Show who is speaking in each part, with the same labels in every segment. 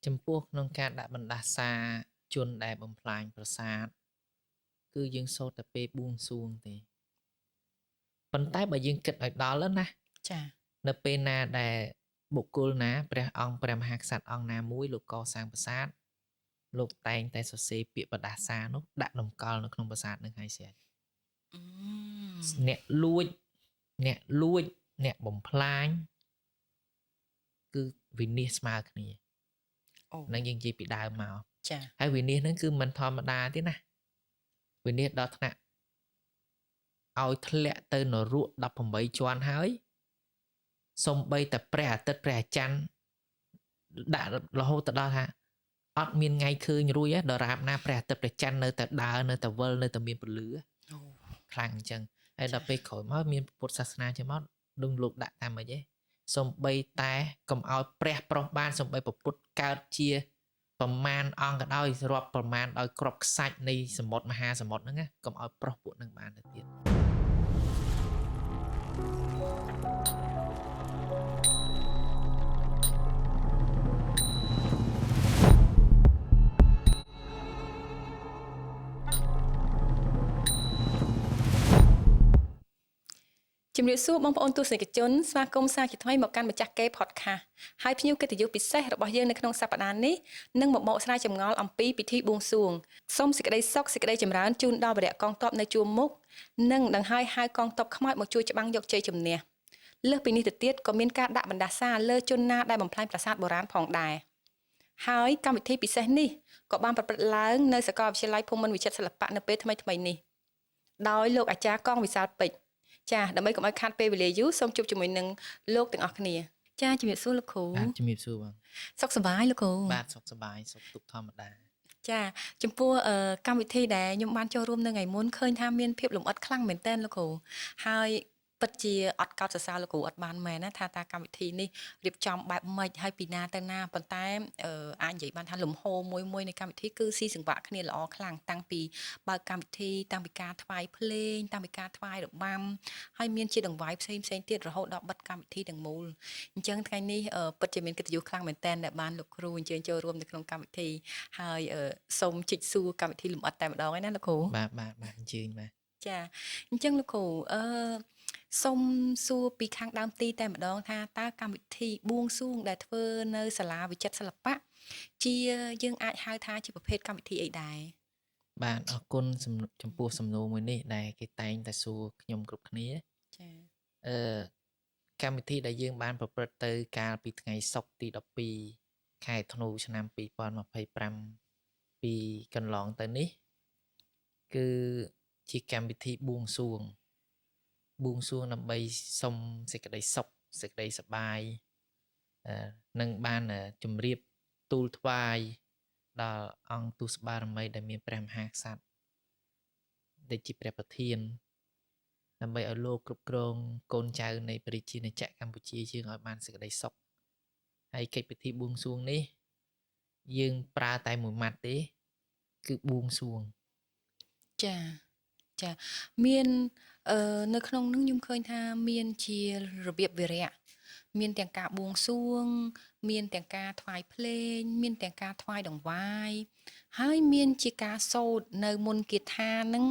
Speaker 1: ចំពោះក្នុងការដាក់បណ្ដាសាជនដែលបំផ្លាញប្រាសាទគឺយើងសូត្រតែពេលបួងសួងទេប៉ុន្តែបើយើងគិតឲ្យដល់ណា
Speaker 2: ចា
Speaker 1: នៅពេលណាដែលបុគ្គលណាព្រះអង្គព្រះមហាក្សត្រអង្គណាមួយលោកកសាងប្រាសាទលោកតែងតែសរសេរពាក្យបណ្ដាសានោះដាក់តម្កល់នៅក្នុងប្រាសាទនឹងហើយស្រាប់
Speaker 2: អឺ
Speaker 1: អ្នកលួចអ្នកបំផ្លាញគឺវិនិច្ឆ័យស្មើគ្នា
Speaker 2: អូ
Speaker 1: នឹងយើងនិយាយពីដើមមក
Speaker 2: ចា
Speaker 1: ហើយវិនិច្ឆ័យហ្នឹងគឺមិនធម្មតាទេណាវិនិច្ឆ័យដល់ថ្នាក់ឲ្យធ្លាក់ទៅនរក18ជាន់ហើយសំបីតែព្រះអាទិត្យព្រះអាច័ន្ទដាក់រហូតទៅដល់ថាអត់មានថ្ងៃឃើញរួចដរាបណាព្រះអាទិត្យព្រះច័ន្ទនៅតែដើរនៅតែវិលនៅតែមានពលឺ
Speaker 2: អូ
Speaker 1: ខ្លាំងអញ្ចឹងហើយដល់ពេលក្រោយមកមានពុទ្ធសាសនាជាមកដងលោកដាក់តាមម៉េចទេសំបីតែកុំឲ្យព្រះប្រុសបានសំបីពុទ្ធកើតជាប្រមាណអង្គក៏ដោយរាប់ប្រមាណដោយក្របខ្សាច់នៃសមុទ្រមហាសមុទ្រហ្នឹងកុំឲ្យប្រុសពួកហ្នឹងបានទៅទៀត
Speaker 2: ជំរាបសួរបងប្អូនទស្សនិកជនស្វាគមន៍សាជាថ្មីមកកាន់ម្ចាស់កេ podcast ហើយភ្ញៀវកិត្តិយសពិសេសរបស់យើងនៅក្នុងសប្តាហ៍នេះនឹងមកបកស្រាយចម្ងល់អំពីពិធីបួងសួងសូមសេចក្តីសុខសេចក្តីចម្រើនជូនដល់វរៈកងទ័ពនៅជួរមុខនិងដង្ហើយហៅកងទ័ពខ្មោចមកជួយច្បាំងយកជ័យជំនះលើសពីនេះទៅទៀតក៏មានការដាក់បណ្ដាសាលើជនណាដែលបំផ្លាញប្រាសាទបុរាណផងដែរហើយកម្មវិធីពិសេសនេះក៏បានប្រព្រឹត្តឡើងនៅសាកលវិទ្យាល័យភូមិន្ទវិចិត្រសិល្បៈនៅពេលថ្មីៗនេះដោយលោកអាចារ្យកងវិសាលពេជ្រចាដើម្បីកុំឲ្យខាត់ពេលវេលាយូរសូមជួបជាមួយនឹងលោកទាំងអស់គ្នាចាជំរាបសួរលោកគ្រូ
Speaker 1: បាទជំរាបសួរបង
Speaker 2: សុខសប្បាយលោកគ្រូ
Speaker 1: បាទសុខសប្បាយសុខទុក្ខធម្មតា
Speaker 2: ចាចំពោះកម្មវិធីដែលខ្ញុំបានចូលរួមនៅថ្ងៃមុនឃើញថាមានភាពលម្អិតខ្លាំងមែនទែនលោកគ្រូហើយពិតជាអត់កោតសរសើរលោកគ្រូអត់បានមែនណាថាកម្មវិធីនេះរៀបចំបែបម៉េចហើយពីណាទៅណាប៉ុន្តែអាចនិយាយបានថាលំហមួយនៃកម្មវិធីគឺស៊ីសង្វាក់គ្នាល្អខ្លាំងតាំងពីបើកកម្មវិធីតាំងពីការថ្វាយភ្លេងតាំងពីការថ្វាយរបាំហើយមានជាដង្វាយផ្សេងទៀតរហូតដល់បិទកម្មវិធីទាំងមូលអញ្ចឹងថ្ងៃនេះពិតជាមានកិត្តិយសខ្លាំងមែនទែនដែលបានលោកគ្រូអញ្ជើញចូលរួមនៅក្នុងកម្មវិធីហើយសូមជីកសួរកម្មវិធីលម្អិតតែម្ដងឯណាលោកគ្រូ
Speaker 1: បាទអញ្ជើញបាទ
Speaker 2: ចាអញ្ចឹងលោកគ្រូសូមសួរពីខាងដើមទីតែម្ដងថាតើកម្មវិធីបួងសួងដែលធ្វើនៅសាលាវិចិត្រសិល្បៈជាយើងអាចហៅថាជាប្រភេទកម្មវិធីអីដែរ
Speaker 1: បាទអរគុណចំពោះសំណួរមួយនេះដែលគេតែងតែសួរខ្ញុំគ្រប់គ្នា
Speaker 2: ចា
Speaker 1: អឺកម្មវិធីដែលយើងបានប្រព្រឹត្តទៅកាលពីថ្ងៃសុក្រទី12ខែធ្នូឆ្នាំ2025ពីកន្លងទៅនេះគឺជាកម្មវិធីបួងសួងដើម្បីសុំសេចក្តីសុខសេចក្តីសប្បាយនឹងបានជម្រាបទូលថ្វាយដល់អង្គទូសបារមីដែលមានព្រះមហាក្សត្រដែលជាព្រះប្រធានដើម្បីឲ្យលោកគ្រប់គ្រងកូនចៅនៃព្រះរាជាណាចក្រកម្ពុជាយើងឲ្យបានសេចក្តីសុខហើយកិច្ចពិធីបួងសួងនេះយើងប្រើតែមួយម៉ាត់ទេគឺបួងសួង
Speaker 2: ចាមាននៅក្នុងនោះខ្ញុំឃើញថាមានជារបៀបវិរៈមានទាំងការបួងសួងមានទាំងការថ្វាយភ្លេងមានទាំងការថ្វាយដង្វាយហើយមានជាការសូត្រនៅមុនគាថានឹង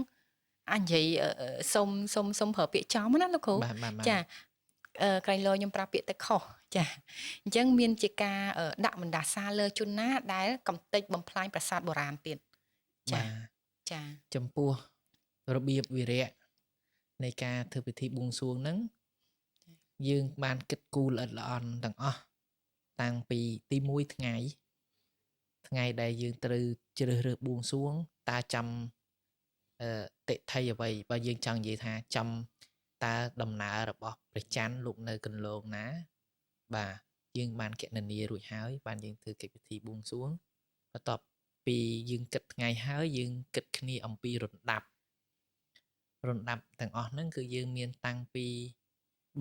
Speaker 2: អញ្ញៃសុំប្រើពាក្យចំណាលោកគ្រូចាក្រែងលោខ្ញុំប្រើពាក្យទៅខុសចាអញ្ចឹងមានជាការដាក់បណ្ដាសាលើជនណាដែលកំទេចបំផ្លាញប្រាសាទបុរាណទៀតចា
Speaker 1: ចំពោះរបៀបវិរៈនៃការធ្វើពិធីបួងសួងហ្នឹងយើងបានគិតគូរល្អិតល្អន់ទាំងអស់តាំងពីទី1ថ្ងៃដែលយើងត្រូវជ្រើសរើសបួងសួងតើចាំតិថីអ្វីបើយើងចង់និយាយថាចាំតើដំណើររបស់ព្រះច័ន្ទលោកនៅកន្លងណាបាទយើងបានគណនារួចហើយបានយើងធ្វើកិច្ចពិធីបួងសួងបន្ទាប់ពីយើងគិតថ្ងៃហើយយើងគិតគ្នាអំពីរណ្ដាប់ទាំងអស់ហ្នឹងគឺយើងមានតាំងពី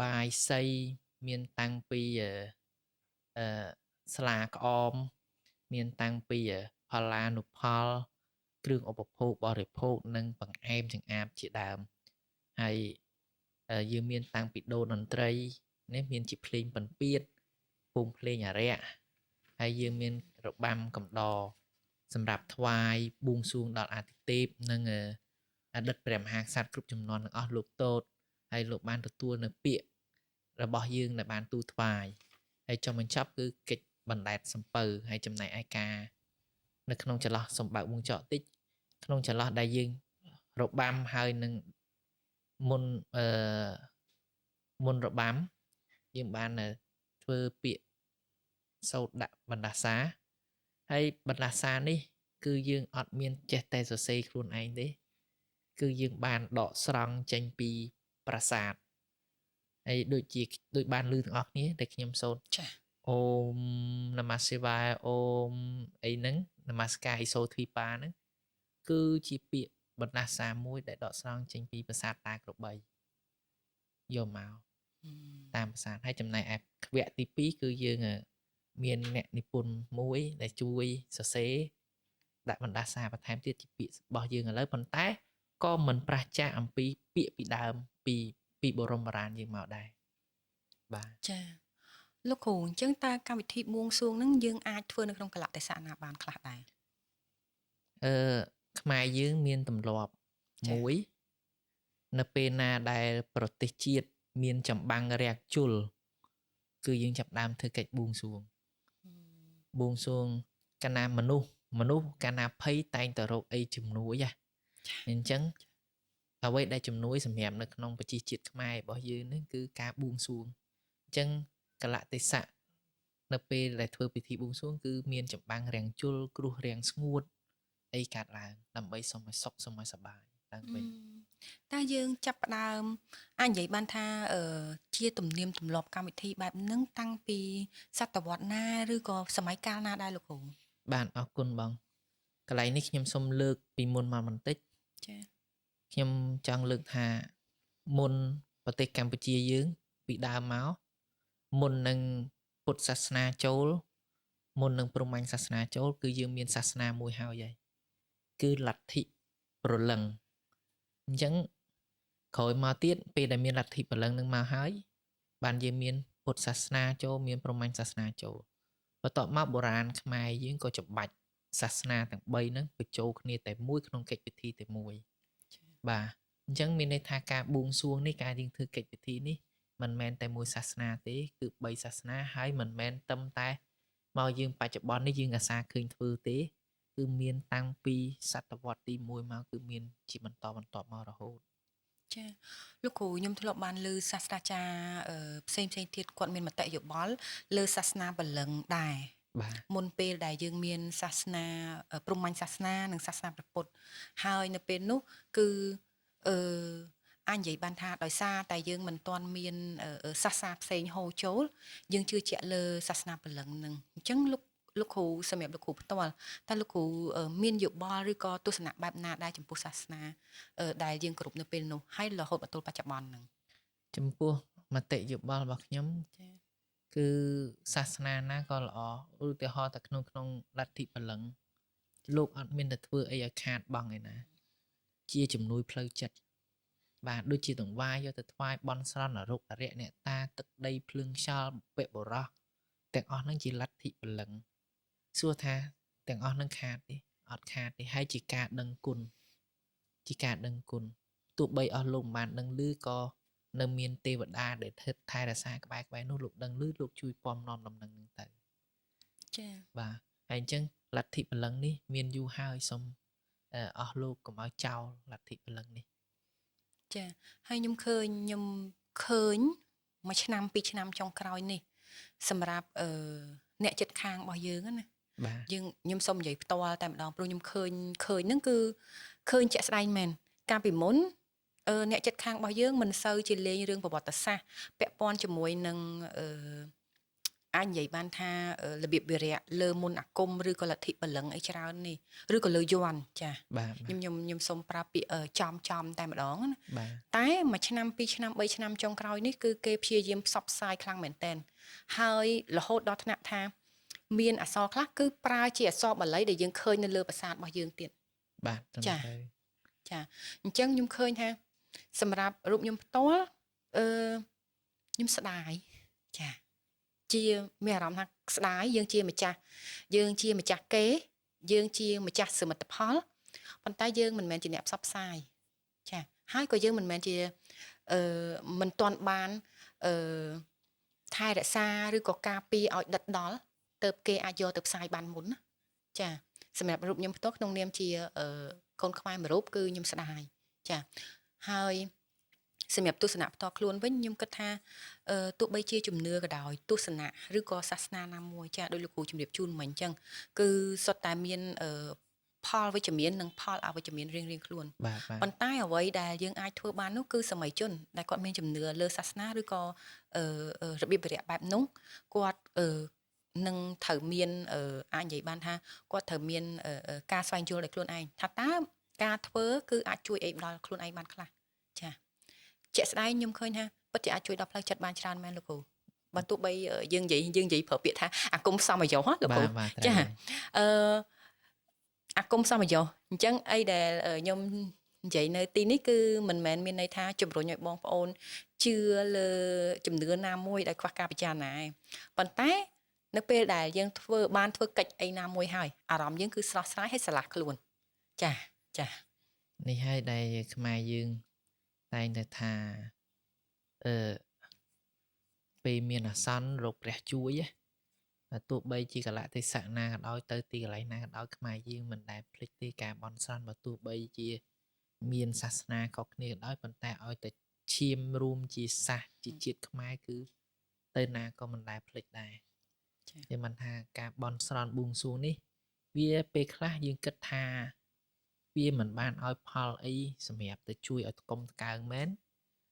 Speaker 1: បាយសីមានតាំងពីស្លាក្អមមានតាំងពីផល្លានុផលគ្រឿងឧបភោគបរិភោគនិងបង្អែមចង្អាបជាដើមហើយយើងមានតាំងពីដូនតន្ត្រីនេះមានជាភ្លេងពិណពាទ្យពងភ្លេងអារក្សហើយយើងមាន របាំកំដរសម្រាប់ថ្វាយបួងសួងដល់អាទិទេពនិងអតីតព្រះមហាក្សត្រគ្រប់ចំនួនទាំងអស់លោកតូតហើយលោកបានទទួលនៅពាក្យរបស់យើងដែលបានទូលថ្វាយហើយចុងបញ្ចប់គឺកិច្ចបណ្ដែតសំពៅហើយចំណែកឯការនៅក្នុងចន្លោះសម្បើកវងចកតិចក្នុងចន្លោះដែលយើងរបាំហើយនឹងមុនរបាំយើងបានធ្វើពាក្យសូត្រដាក់បណ្ដាសាហើយបណ្ដាសានេះគឺយើងអត់មានចេះតែសរសេរខ្លួនឯងទេគឺយើងបានដកស្រង់ចេញពីប្រាសាទហើយដូចបានឮទាំងអស់គ្នាដែលខ្ញុំសូត្រ
Speaker 2: ចា៎
Speaker 1: អូមនមស្សិវាយអូមអីហ្នឹងនមស្ការអ៊ីសូទ្វីប៉ាហ្នឹងគឺជាពាក្យបណ្ដាសាមួយដែលដកស្រង់ចេញពីប្រាសាទតាក្របីយកមកតាមប្រាសាទហើយចំណែកឯវគ្គទី2គឺយើងមានអ្នកនិពន្ធមួយដែលជួយសរសេរដាក់បណ្ដាសាបន្ថែមទៀតជាពាក្យរបស់យើងឥឡូវប៉ុន្តែក៏មិនប្រឆាំងអំពីពាក្យពីដើមពីបរមបុរាណយើងមកដែរបាទ
Speaker 2: ចា៎លោកគ្រូអញ្ចឹងតើកម្មវិធីបួងសួងហ្នឹងយើងអាចធ្វើនៅក្នុងកលៈទេសៈណាបានខ្លះដែរ
Speaker 1: ខ្មែរយើងមានទម្លាប់មួយនៅពេលណាដែលប្រទេសជាតិមានចម្បាំងរាក់ជុលគឺយើងចាប់ដើមធ្វើកិច្ចបួងសួងកាលណាមនុស្សកាលណាភ័យតែងតែរកអីជំនួយអញ្ចឹងអ្វីដែលជំនួយសម្រាប់នៅក្នុងប្រជាជាតិខ្មែររបស់យើងនេះគឺការបួងសួងអញ្ចឹងកលៈទេសៈនៅពេលដែលធ្វើពិធីបួងសួងគឺមានចម្បាំងរាំងជុលគ្រោះរាំងស្ងួតអីកាត់ឡើងដើម្បីសុំឲ្យសុខសុំឲ្យសប្បាយឡើងវិញ
Speaker 2: តើយើងចាប់ផ្ដើមអាចនិយាយបានថាជាទំនៀមទម្លាប់កម្មវិធីបែបហ្នឹងតាំងពីសតវត្សណាឬក៏សម័យកាលណាដែរលោកគ្រូ
Speaker 1: បាទអរគុណបងកន្លែងនេះខ្ញុំសូមលើកពីមុនមកបន្តិច
Speaker 2: ចា៎
Speaker 1: ខ្ញុំចង់លើកថាមុនប្រទេសកម្ពុជាយើងពីដើមមកមុននឹងពុទ្ធសាសនាចូលមុននឹងព្រហ្មញ្ញសាសនាចូលគឺយើងមានសាសនាមួយហើយគឺលទ្ធិព្រលឹងអញ្ចឹងក្រោយមកទៀតពេលដែលមានលទ្ធិព្រលឹងនឹងមកហើយបានយើងមានពុទ្ធសាសនាចូលមានព្រហ្មញ្ញសាសនាចូលបន្ទាប់មកបុរាណខ្មែរយើងក៏ច្បាច់សាសនាទាំង3ហ្នឹងបញ្ចូលគ្នាតែមួយក្នុងកិច្ចពិធីតែមួយបាទអញ្ចឹងមានន័យថាការបួងសួងនេះការយើងធ្វើកិច្ចពិធីនេះមិនមែនតែមួយសាសនាទេគឺ3សាសនាហើយមិនមែនត្រឹមតែមកយើងបច្ចុប្បន្ននេះយើងអាសាឃើញធ្វើទេគឺមានតាំងពីសតវត្សទី1មកគឺមានជាបន្តមករហូត
Speaker 2: ចាលោកគ្រូខ្ញុំធ្លាប់បានឮសាស្ត្រាចារ្យផ្សេងទៀតគាត់មានមតិយោបល់លើសាសនាព្រលឹងដែរមុនពេលដែលយើងមានសាសនាព្រហ្មញ្ញសាសនានិងសាសនាព្រះពុទ្ធហើយនៅពេលនោះគឺអាចនិយាយបានថាដោយសារតែយើងមិនទាន់មានសាសនាផ្សេងហូរចូលយើងជឿជាក់លើសាសនាព្រលឹងនឹងអញ្ចឹងលោកគ្រូសម្រាប់លោកគ្រូផ្ទាល់តើលោកគ្រូមានយោបល់ឬក៏ទស្សនៈបែបណាដែរចំពោះសាសនាដែលយើងគ្រប់នៅពេលនោះហើយរហូតមកទល់បច្ចុប្បន្នហ្នឹង
Speaker 1: ចំពោះមតិយោបល់របស់ខ្ញុំគឺសាសនាណាក៏ល្អឧទាហរណ៍តែក្នុងលទ្ធិព្រលឹងលោកអត់មានទៅធ្វើអីឲ្យខាតបង់ឯណាជាជំនួយផ្លូវចិត្តបាទដូចជាតង្វាយយកទៅថ្វាយបន់ស្រន់អរុក្ខអរិយអ្នកតាទឹកដីភ្លើងខ្យល់បុព្វបុរសទាំងអស់ហ្នឹងជាលទ្ធិព្រលឹងសួរថាទាំងអស់ហ្នឹងខាតទេអត់ខាតទេហើយជាការដឹងគុណទោះបីអស់លោកមិនបានដឹងឮក៏នៅមានទេវតាដែលថែរក្សាក្បែរនោះលោកដឹងឮលោកជួយពំនាំដំណឹងហ្នឹងទៅ
Speaker 2: ចា៎
Speaker 1: បាទហើយអញ្ចឹងលទ្ធិព្រលឹងនេះមានយូរហើយសូមអស់លោកកុំឲ្យចោលលទ្ធិព្រលឹងនេះ
Speaker 2: ចា៎ហើយខ្ញុំឃើញមួយឆ្នាំ2ឆ្នាំចុងក្រោយនេះសម្រាប់អ្នកចិត្តខាងរបស់យើងណាខ្ញុំសូមនិយាយផ្ទាល់តែម្ដងព្រោះខ្ញុំឃើញហ្នឹងគឺឃើញជាក់ស្ដែងមែនកាលពីមុនអ្នកចិត្តខាងរបស់យើងមិនសូវជាលេងរឿងប្រវត្តិសាស្ត្រពាក់ព័ន្ធជាមួយនឹងអាចនិយាយបានថារបៀបវិរៈលើមុនអាគមឬក៏លទ្ធិព្រលឹងអីច្រើននេះឬក៏លើយ័ន្តចាខ្ញុំសូមប្រើពាក្យចំតែម្ដងណាតែមួយឆ្នាំ2ឆ្នាំ3ឆ្នាំចុងក្រោយនេះគឺគេព្យាយាមផ្សព្វផ្សាយខ្លាំងមែនតើហើយរហូតដល់ថ្នាក់ថាមានអក្សរខ្លះគឺប្រើជាអក្សរបាលីដែលយើងឃើញនៅលើប្រាសាទរបស់យើងទៀត
Speaker 1: បាទ
Speaker 2: ចាអញ្ចឹងខ្ញុំឃើញថាសម្រាប់រូបខ្ញុំផ្ទាល់ខ្ញុំស្ដាយចា ជាមានអារម្មណ៍ថាស្ដាយយើងជាម្ចាស់គេយើងជាម្ចាស់សមិទ្ធផលប៉ុន្តែយើងមិនមែនជាអ្នកផ្សព្វផ្សាយចាហើយក៏យើងមិនមែនជាមិនទាន់បានថែរក្សាឬក៏ការពារឲ្យដិតដល់ទៅគេអាចយកទៅផ្សាយបានមុនណាចាសម្រាប់រូបខ្ញុំផ្ទាល់ក្នុងនាមជាកូនខ្មែរមួយរូបគឺខ្ញុំស្ដាយចាហើយសម្រាប់ទស្សនៈផ្ទាល់ខ្លួនវិញខ្ញុំគិតថាទោះបីជាជំនឿក៏ដោយទស្សនៈឬក៏សាសនាណាមួយចាដោយលោកគ្រូជំរាបជូនមិញអញ្ចឹងគឺសុទ្ធតែមានផលវិជ្ជមាននិងផលអវិជ្ជមានរៀងៗខ្លួន
Speaker 1: បាទ
Speaker 2: ប៉ុន្តែអ្វីដែលយើងអាចធ្វើបាននោះគឺសម័យជនដែលគាត់មានជំនឿលើសាសនាឬក៏របៀបវិរៈបែបនោះគាត់នឹងត្រូវមានអាចនិយាយបានថាគាត់ត្រូវមានការស្វែងយល់ដោយខ្លួនឯងថាតើការធ្វើគឺអាចជួយអីដល់ខ្លួនឯងបានខ្លះចាជាក់ស្ដែងខ្ញុំឃើញថាពិតជាអាចជួយដល់ផ្លូវចិត្តបានច្រើនមែនលោកគ្រូបើទោះបីយើងនិយាយប្រើពាក្យថាអាគមសមយោលោកគ្រូចាអាគមសមយោអញ្ចឹងអីដែលខ្ញុំនិយាយនៅទីនេះគឺមិនមែនមានន័យថាជំរុញឲ្យបងប្អូនជឿលើជំនឿណាមួយដែលខ្វះការពិចារណាឯងប៉ុន្តែនៅពេលដែលយើងធ្វើកិច្ចអីណាមួយហើយអារម្មណ៍យើងគឺស្រស់ស្រាយហើយស្រឡះខ្លួនចា
Speaker 1: នេះហើយដែលខ្មែរយើងតែងតែថាពេលមានអាសន្នរកព្រះជួយទោះបីជាកលៈទេសៈណាក៏ដោយទៅទីកន្លែងណាក៏ដោយខ្មែរយើងមិនដែលភ្លេចទេការបន់ស្រន់បើទោះបីជាមានសាសនាខុសគ្នាក៏ដោយប៉ុន្តែឲ្យតែឈាមរួមជាសាសជាជាតិខ្មែរគឺទៅណាក៏មិនដែលភ្លេចដែរតែមិនថាការបន់ស្រន់បួងសួងនេះវាពេលខ្លះយើងគិតថាវាមិនបានឲ្យផលអីសម្រាប់ទៅជួយឲ្យថ្កុំថ្កើងមែន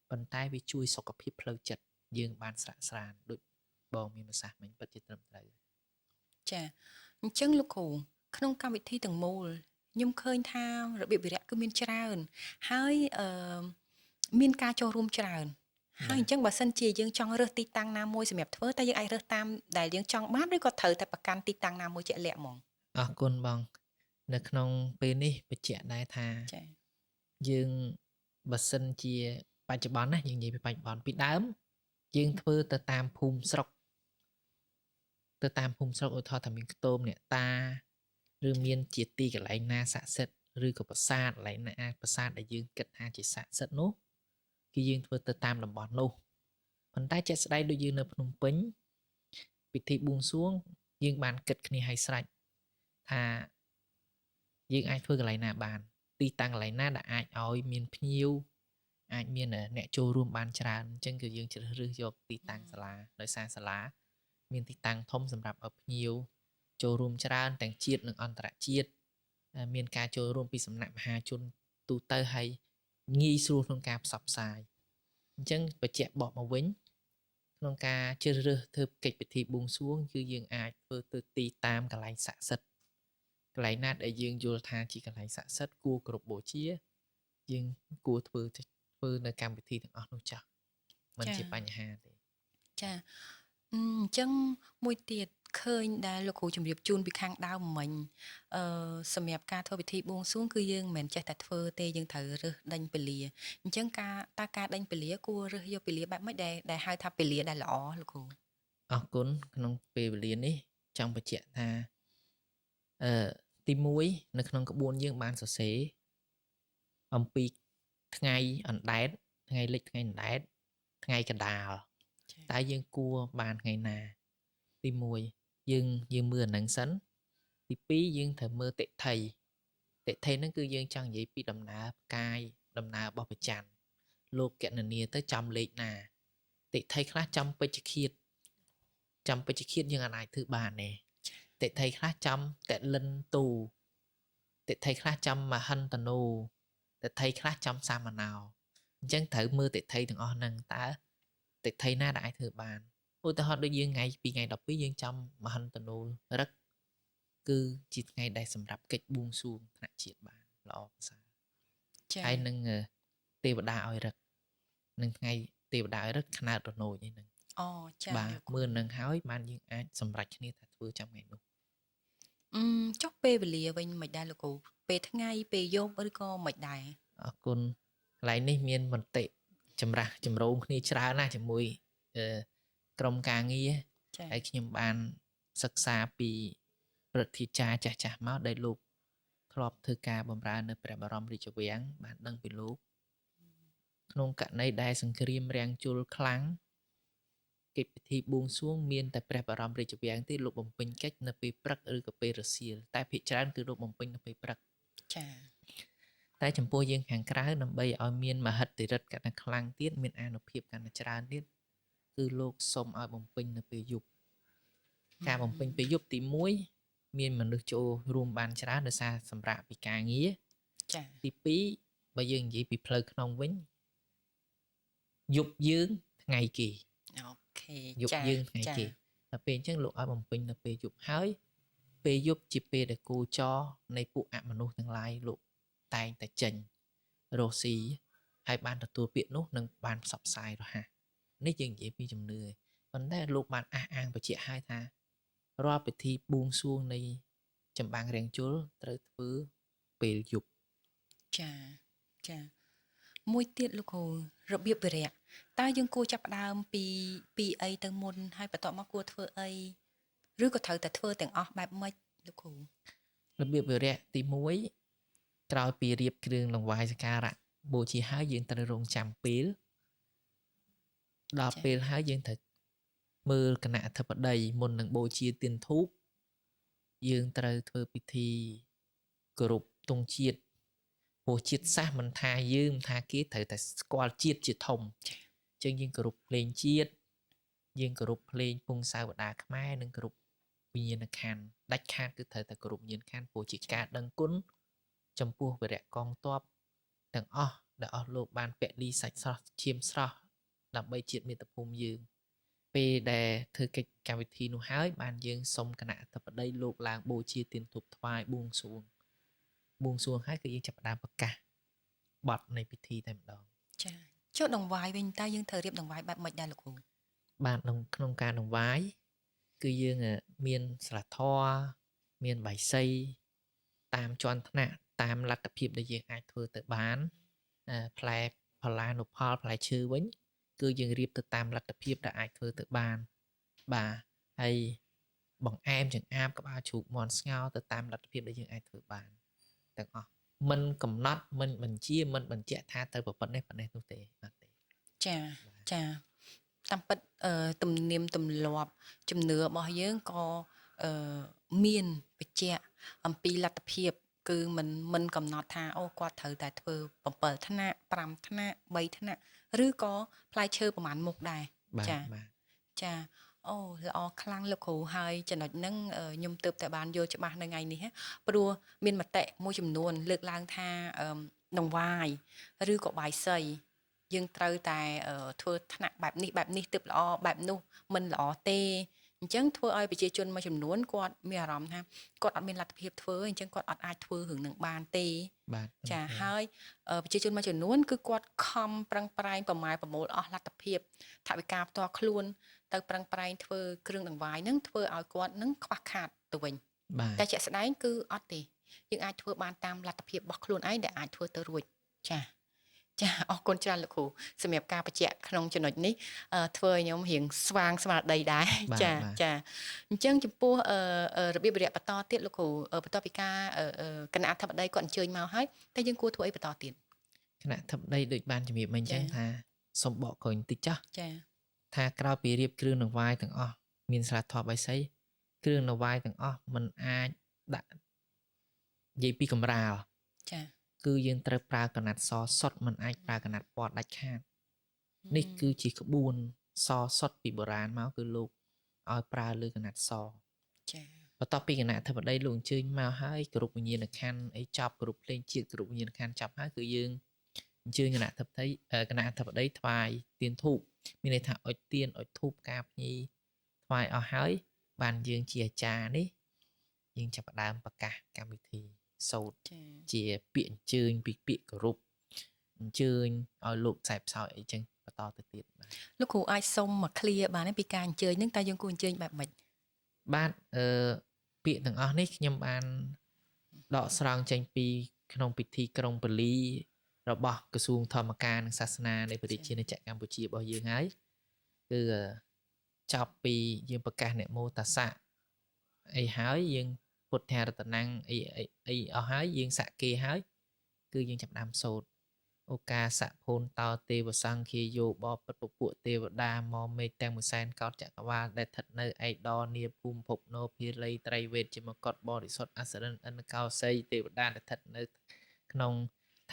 Speaker 1: ប៉ុន្តែវាជួយសុខភាពផ្លូវចិត្តយើងបានស្រាក់ស្រានដូចបងមានប្រសាសន៍មិញពិតជាត្រឹមត្រូវ
Speaker 2: ចាអញ្ចឹងលោកគ្រូក្នុងកម្មវិធីទាំងមូលខ្ញុំឃើញថារបៀបវិរៈគឺមានច្រើនហើយមានការចូលរួមច្រើនហើយអញ្ចឹងបើសិនជាយើងចង់រើសទីតាំងណាមួយសម្រាប់ធ្វើតែយើងអាចរើសតាមដែលយើងចង់បានឬក៏ត្រូវតែប្រកាន់ទីតាំងណាមួយជាក់លាក់ហ្មង
Speaker 1: អរគុណបងនៅក្នុងពេលនេះបញ្ជាក់ដែរថាយើងបើសិនជាបច្ចុប្បន្នណាយើងនិយាយពីបច្ចុប្បន្នពីដើមយើងធ្វើទៅតាមភូមិស្រុកឧទាហរណ៍ថាមានខ្ទមអ្នកតាឬមានជាទីកន្លែងណាស័ក្តិសិទ្ធិឬក៏ប្រាសាទកន្លែងណាប្រាសាទដែលយើងគិតថាជាស័ក្តិសិទ្ធិនោះគឺយើងធ្វើទៅតាមតំបន់នោះប៉ុន្តែជាក់ស្ដែងដូចយើងនៅភ្នំពេញពិធីបួងសួងយើងបានគិតគ្នាឲ្យស្រេចថាយើងអាចធ្វើកន្លែងណាបានទីតាំងកន្លែងណាដែលអាចឲ្យមានភ្ញៀវអាចមានអ្នកចូលរួមបានច្រើនអញ្ចឹងគឺយើងជ្រើសរើសយកទីតាំងសាលាដោយសារសាលាមានទីតាំងធំសម្រាប់ឲ្យភ្ញៀវចូលរួមច្រើនទាំងជាតិនិងអន្តរជាតិមានការចូលរួមពីសំណាក់មហាជនទូទៅហើយងាយស្រួលក្នុងការផ្សព្វផ្សាយអញ្ចឹងបញ្ជាក់បកមកវិញក្នុងការជ្រើសរើសធ្វើកិច្ចពិធីបួងសួងគឺយើងអាចធ្វើទៅទីតាមកន្លែងស័ក្តិសិទ្ធិកន្លែងណាដែលយើងយល់ថាជាកន្លែងស័ក្តិសិទ្ធិគួរគោរពបូជាយើងគួរធ្វើនៅកម្មវិធីទាំងអស់នោះចាស់មិនជាបញ្ហាទេ
Speaker 2: ចាអញ្ចឹងមួយទៀតឃើញដែលលោកគ្រូជំរាបជូនពីខាងដើមមិញសម្រាប់ការធ្វើពិធីបួងសួងគឺយើងមិនមែនចេះតែធ្វើទេយើងត្រូវរើសដេញពលាអញ្ចឹងការដេញពលាគួររើសយកពលាបែបម៉េចដែលហៅថាពលាដែលល្អលោកគ្រូ
Speaker 1: អរគុណក្នុងពេលវេលានេះចង់បញ្ជាក់ថាទី1នៅក្នុងក្បួនយើងបានសរសេរអំពីថ្ងៃអណ្ដែតថ្ងៃលិចថ្ងៃអណ្ដែតថ្ងៃកណ្ដាលតែយើងគួរបានថ្ងៃណាទី1យើងមើលអានឹងសិនទី2យើងត្រូវមើលតិថីហ្នឹងគឺយើងចង់និយាយពីដំណើរផ្កាយដំណើររបស់ព្រះច័ន្ទលោកកណនីទៅចំលេខណាតិថីខ្លះចំពេជ្ឈឃាតយើងអាចធ្វើបានទេតិថីខ្លះចំតលិនទូតិថីខ្លះចំមហន្តនោតិថីខ្លះចំសាមណោអញ្ចឹងត្រូវមើលតិថីទាំងអស់ហ្នឹងតើតិថីណាដែលអាចធ្វើបានឧទាហរណ៍ដូចយើងថ្ងៃ12យើងចំមហន្តនោរឹកគឺជាថ្ងៃដែលសម្រាប់កិច្ចបួងសួងថ្នាក់ជាតិបានល្អប្រសើរហើយនឹងទេវតាឲ្យរឹកនឹងថ្ងៃទេវតាឲ្យរឹកខ្នើតរនោចហ្នឹង
Speaker 2: ចា
Speaker 1: បាទមើលនឹងហើយបានយើងអាចសម្រេចគ្នាថាធ្វើចាំថ្ងៃនោះ
Speaker 2: ចុះពេលវេលាវិញមិនដែរលោកគ្រូពេលថ្ងៃពេលយប់ឬក៏មិនដែរ
Speaker 1: អរគុណកន្លែងនេះមានមតិចម្រោមគ្នាច្រើនណាស់ជាមួយក្រុមការងារ ហើយខ្ញុំបានសិក្សាពីព្រឹទ្ធាចារ្យចាស់ៗមកដែលលោកធ្លាប់ធ្វើការបម្រើនៅព្រះបរមរាជវាំងបានដឹងពីលោកក្នុងករណីដែលសង្គ្រាមរាំងជលខ្លាំងកិច្ចពិធីបួងសួងមានតែព្រះបរមរាជវាំងទេលោកបំពេញកិច្ចនៅពេលព្រឹកឬក៏ពេលរសៀលតែភាគច្រើនគឺលោកបំពេញនៅពេលព្រឹក
Speaker 2: ចា
Speaker 1: តែចំពោះយើងខាងក្រៅដើម្បីឲ្យមានមហិទ្ធិឫទ្ធិកាន់តែខ្លាំងទៀតមានអានុភាពកាន់តែច្រើនទៀតគឺលោកសុំឲ្យបំពេញនៅពេលយប់ការបំពេញពេលយប់ទី1មានមនុស្សចូលរួមបានច្រើនដោយសារសម្រាប់ពីការងារ
Speaker 2: ចា
Speaker 1: ទី2បើយើងនិយាយពីផ្លូវក្នុងវិញយប់យើងថ្ងៃគេ
Speaker 2: អូខេ
Speaker 1: យប់យើងថ្ងៃគេដល់ពេលអញ្ចឹងលោកឲ្យបំពេញនៅពេលយប់ហើយពេលយប់ជាពេលដែលគោចរនៃពួកអមនុស្សទាំងឡាយលោកតែងតែចេញរស់ស៊ីហើយបានទទួលពាក្យនោះនឹងបានផ្សព្វផ្សាយរហ័សនេះយើងនិយាយពីជំនឿប៉ុន្តែលោកបានអះអាងបញ្ជាក់ឲ្យថារាល់ពិធីបួងសួងនៃចម្បាំងរាំងជលត្រូវធ្វើពេលយប់
Speaker 2: ចាមួយទៀតលោកគ្រូរបៀបវិរៈតើយើងគួរចាប់ផ្ដើមពីអីទៅមុនហើយបន្ទាប់មកគួរធ្វើអីឬក៏ត្រូវតែធ្វើទាំងអស់បែបម៉េចលោកគ្រូ
Speaker 1: របៀបវិរៈទី1ក្រោយពីរៀបគ្រឿងលង្វាយសក្ការៈបូជាហើយយើងត្រូវរងចាំពេលដល់ពេលហើយយើងត្រូវមើលគណៈអធិបតីមុននឹងបូជាទៀនធូបយើងត្រូវធ្វើពិធីគោរពទង់ជាតិព្រោះជាតិសាសន៍មិនថាយើងមិនថាគេត្រូវតែស្គាល់ជាតិជាធំអញ្ចឹងយើងគោរពភ្លេងជាតិយើងគោរពភ្លេងពងសាវតាខ្មែរនិងគោរពវិញ្ញាណក្ខន្ធដាច់ខាតគឺត្រូវតែគោរពវិញ្ញាណក្ខន្ធព្រោះជាការដឹងគុណចំពោះវីរៈកងទ័ពទាំងអស់ដែលអស់លោកបានពលីសាច់ស្រស់ឈាមស្រស់ដើម្បីជាតិមាតុភូមិយើងពេលដែលធ្វើកិច្ចកម្មវិធីនោះហើយបានយើងសុំគណៈអធិបតីលោកឡើងបូជាទានធូបថ្វាយបួងសួងហើយគឺយើងចាប់ផ្ដើមប្រកាសបទនៃពិធីតែម្ដង
Speaker 2: ចាចុះដង្វាយវិញតើយើងត្រូវរៀបដង្វាយបែបម៉េចដែរលោកគ្រូ
Speaker 1: បាទក្នុងការដង្វាយគឺយើងមានស្លាធម៌មានបាយសីតាមជាន់ថ្នាក់តាមលទ្ធភាពដែលយើងអាចធ្វើទៅបានផ្លែផល្លានុផលផ្លែឈើវិញគឺយើងរៀបទៅតាមលទ្ធភាពដែលអាចធ្វើទៅបានបាទហើយបង្អែមចង្អាបក្បាលជ្រូកមាន់ស្ងោរទៅតាមលទ្ធភាពដែលយើងអាចធ្វើបានទាំងអស់មិនកំណត់មិនបញ្ជាមិនបញ្ជាក់ថាទៅប្រពន្ធនេះប៉ុណ្ណេះនោះទេអត់ទេ
Speaker 2: ចាតាមពិតទំនៀមទម្លាប់ជំនឿរបស់យើងក៏មានបញ្ជាក់អំពីលទ្ធភាពគឺមិនកំណត់ថាអូគាត់ត្រូវតែធ្វើ7ថ្នាក់5ថ្នាក់3ថ្នាក់ឬក៏ផ្លែឈើប្រហែលមុខដែរចាអូល្អខ្លាំងលោកគ្រូហើយចំណុចហ្នឹងខ្ញុំទើបតែបានយល់ច្បាស់នៅថ្ងៃនេះព្រោះមានមតិមួយចំនួនលើកឡើងថាដង្វាយឬក៏បាយសីយើងត្រូវតែធ្វើថ្នាក់បែបនេះទើបល្អបែបនោះមិនល្អទេអញ្ចឹងធ្វើឲ្យប្រជាជនមួយចំនួនគាត់មានអារម្មណ៍ថាគាត់អត់មានលទ្ធភាពធ្វើអញ្ចឹងគាត់អត់អាចធ្វើរឿងនឹងបានទេចាហើយប្រជាជនមួយចំនួនគឺគាត់ខំប្រឹងប្រែងប្រមូលអស់លទ្ធភាពថវិកាផ្ទាល់ខ្លួនទៅប្រឹងប្រែងធ្វើគ្រឿងដង្វាយហ្នឹងធ្វើឲ្យគាត់នឹងខ្វះខាតទៅវិញតែជាក់ស្ដែងគឺអត់ទេយើងអាចធ្វើបានតាមលទ្ធភាពរបស់ខ្លួនឯងដែលអាចធ្វើទៅរួចចាអរគុណច្រើនលោកគ្រូសម្រាប់ការបញ្ជាក់ក្នុងចំណុចនេះធ្វើឲ្យខ្ញុំរៀងស្វាងស្មារតីដែរចាអញ្ចឹងចំពោះរបៀបវិរៈបន្តទៀតលោកគ្រូបន្ទាប់ពីការគណៈអធិបតីគាត់អញ្ជើញមកហើយតែយើងគួរធ្វើអីបន្តទៀត
Speaker 1: គណៈអធិបតីដូចបានជំរាបមិញអញ្ចឹងថាសុំបកក្រោយបន្តិចចាថាក្រោយពីរៀបគ្រឿងដង្វាយទាំងអស់មានស្លាធម៌បាយសីគ្រឿងដង្វាយទាំងអស់มันអាចដាក់និយាយពីកម្រាលគឺយើងត្រូវប្រើកណាត់សសុទ្ធមិនអាចប្រើកណាត់ពណ៌ដាច់ខាតនេះគឺជាក្បួនសសុទ្ធពីបុរាណមកគឺលោកឲ្យប្រើលើកណាត់សបន្ទាប់ពីគណៈអធិបតីលោកអញ្ជើញមកហើយគ្រប់វិញ្ញាណក្ខន្ធអីចប់គ្រប់ភ្លេងជាតិគ្រប់វិញ្ញាណក្ខន្ធចាប់ហើយគឺយើងអញ្ជើញគណៈអធិបតីថ្វាយទៀនធូបមានន័យថាអុជទៀនអុជធូបការភ្ញីថ្វាយអស់ហើយបានយើងជាអាចារ្យនេះយើងចាប់ផ្ដើមប្រកាសកម្មវិធីសូត្រជាពាក្យអញ្ជើញពីពាក្យគោរពអញ្ជើញឲ្យលោកខ្សែផ្សោយអីចឹងបន្តទៅទៀត
Speaker 2: លោកគ្រូអាចសុំមកឃ្លាបានទេពីការអញ្ជើញហ្នឹងតើយើងគួរអញ្ជើញបែបម៉េច
Speaker 1: បាទពាក្យទាំងអស់នេះខ្ញុំបានដកស្រង់ចេញពីក្នុងពិធីក្រុងពលីរបស់ក្រសួងធម្មការនិងសាសនានៃប្រជាជាតិកម្ពុជារបស់យើងហើយគឺ ចប់ពីយើងប្រកាសអ្នកមោតាសៈអីហើយយើងពុទ្ធរតនំអីអស់ហើយយើងសាក់គេហើយគឺយើងចាប់ដើមសូត្រឱកាសៈភូនតោទេវសង្ឃាយោបបិទ្ធពពួកទេវតាមកមេឃទាំងមួយសែនកោតចក្រវាលដែលស្ថិតនៅឯដនាភូមិភពនោភាលីត្រីវេទជាមកុដបរិសុទ្ធអសរិនអនកោសីទេវតាដែលស្ថិតនៅក្នុង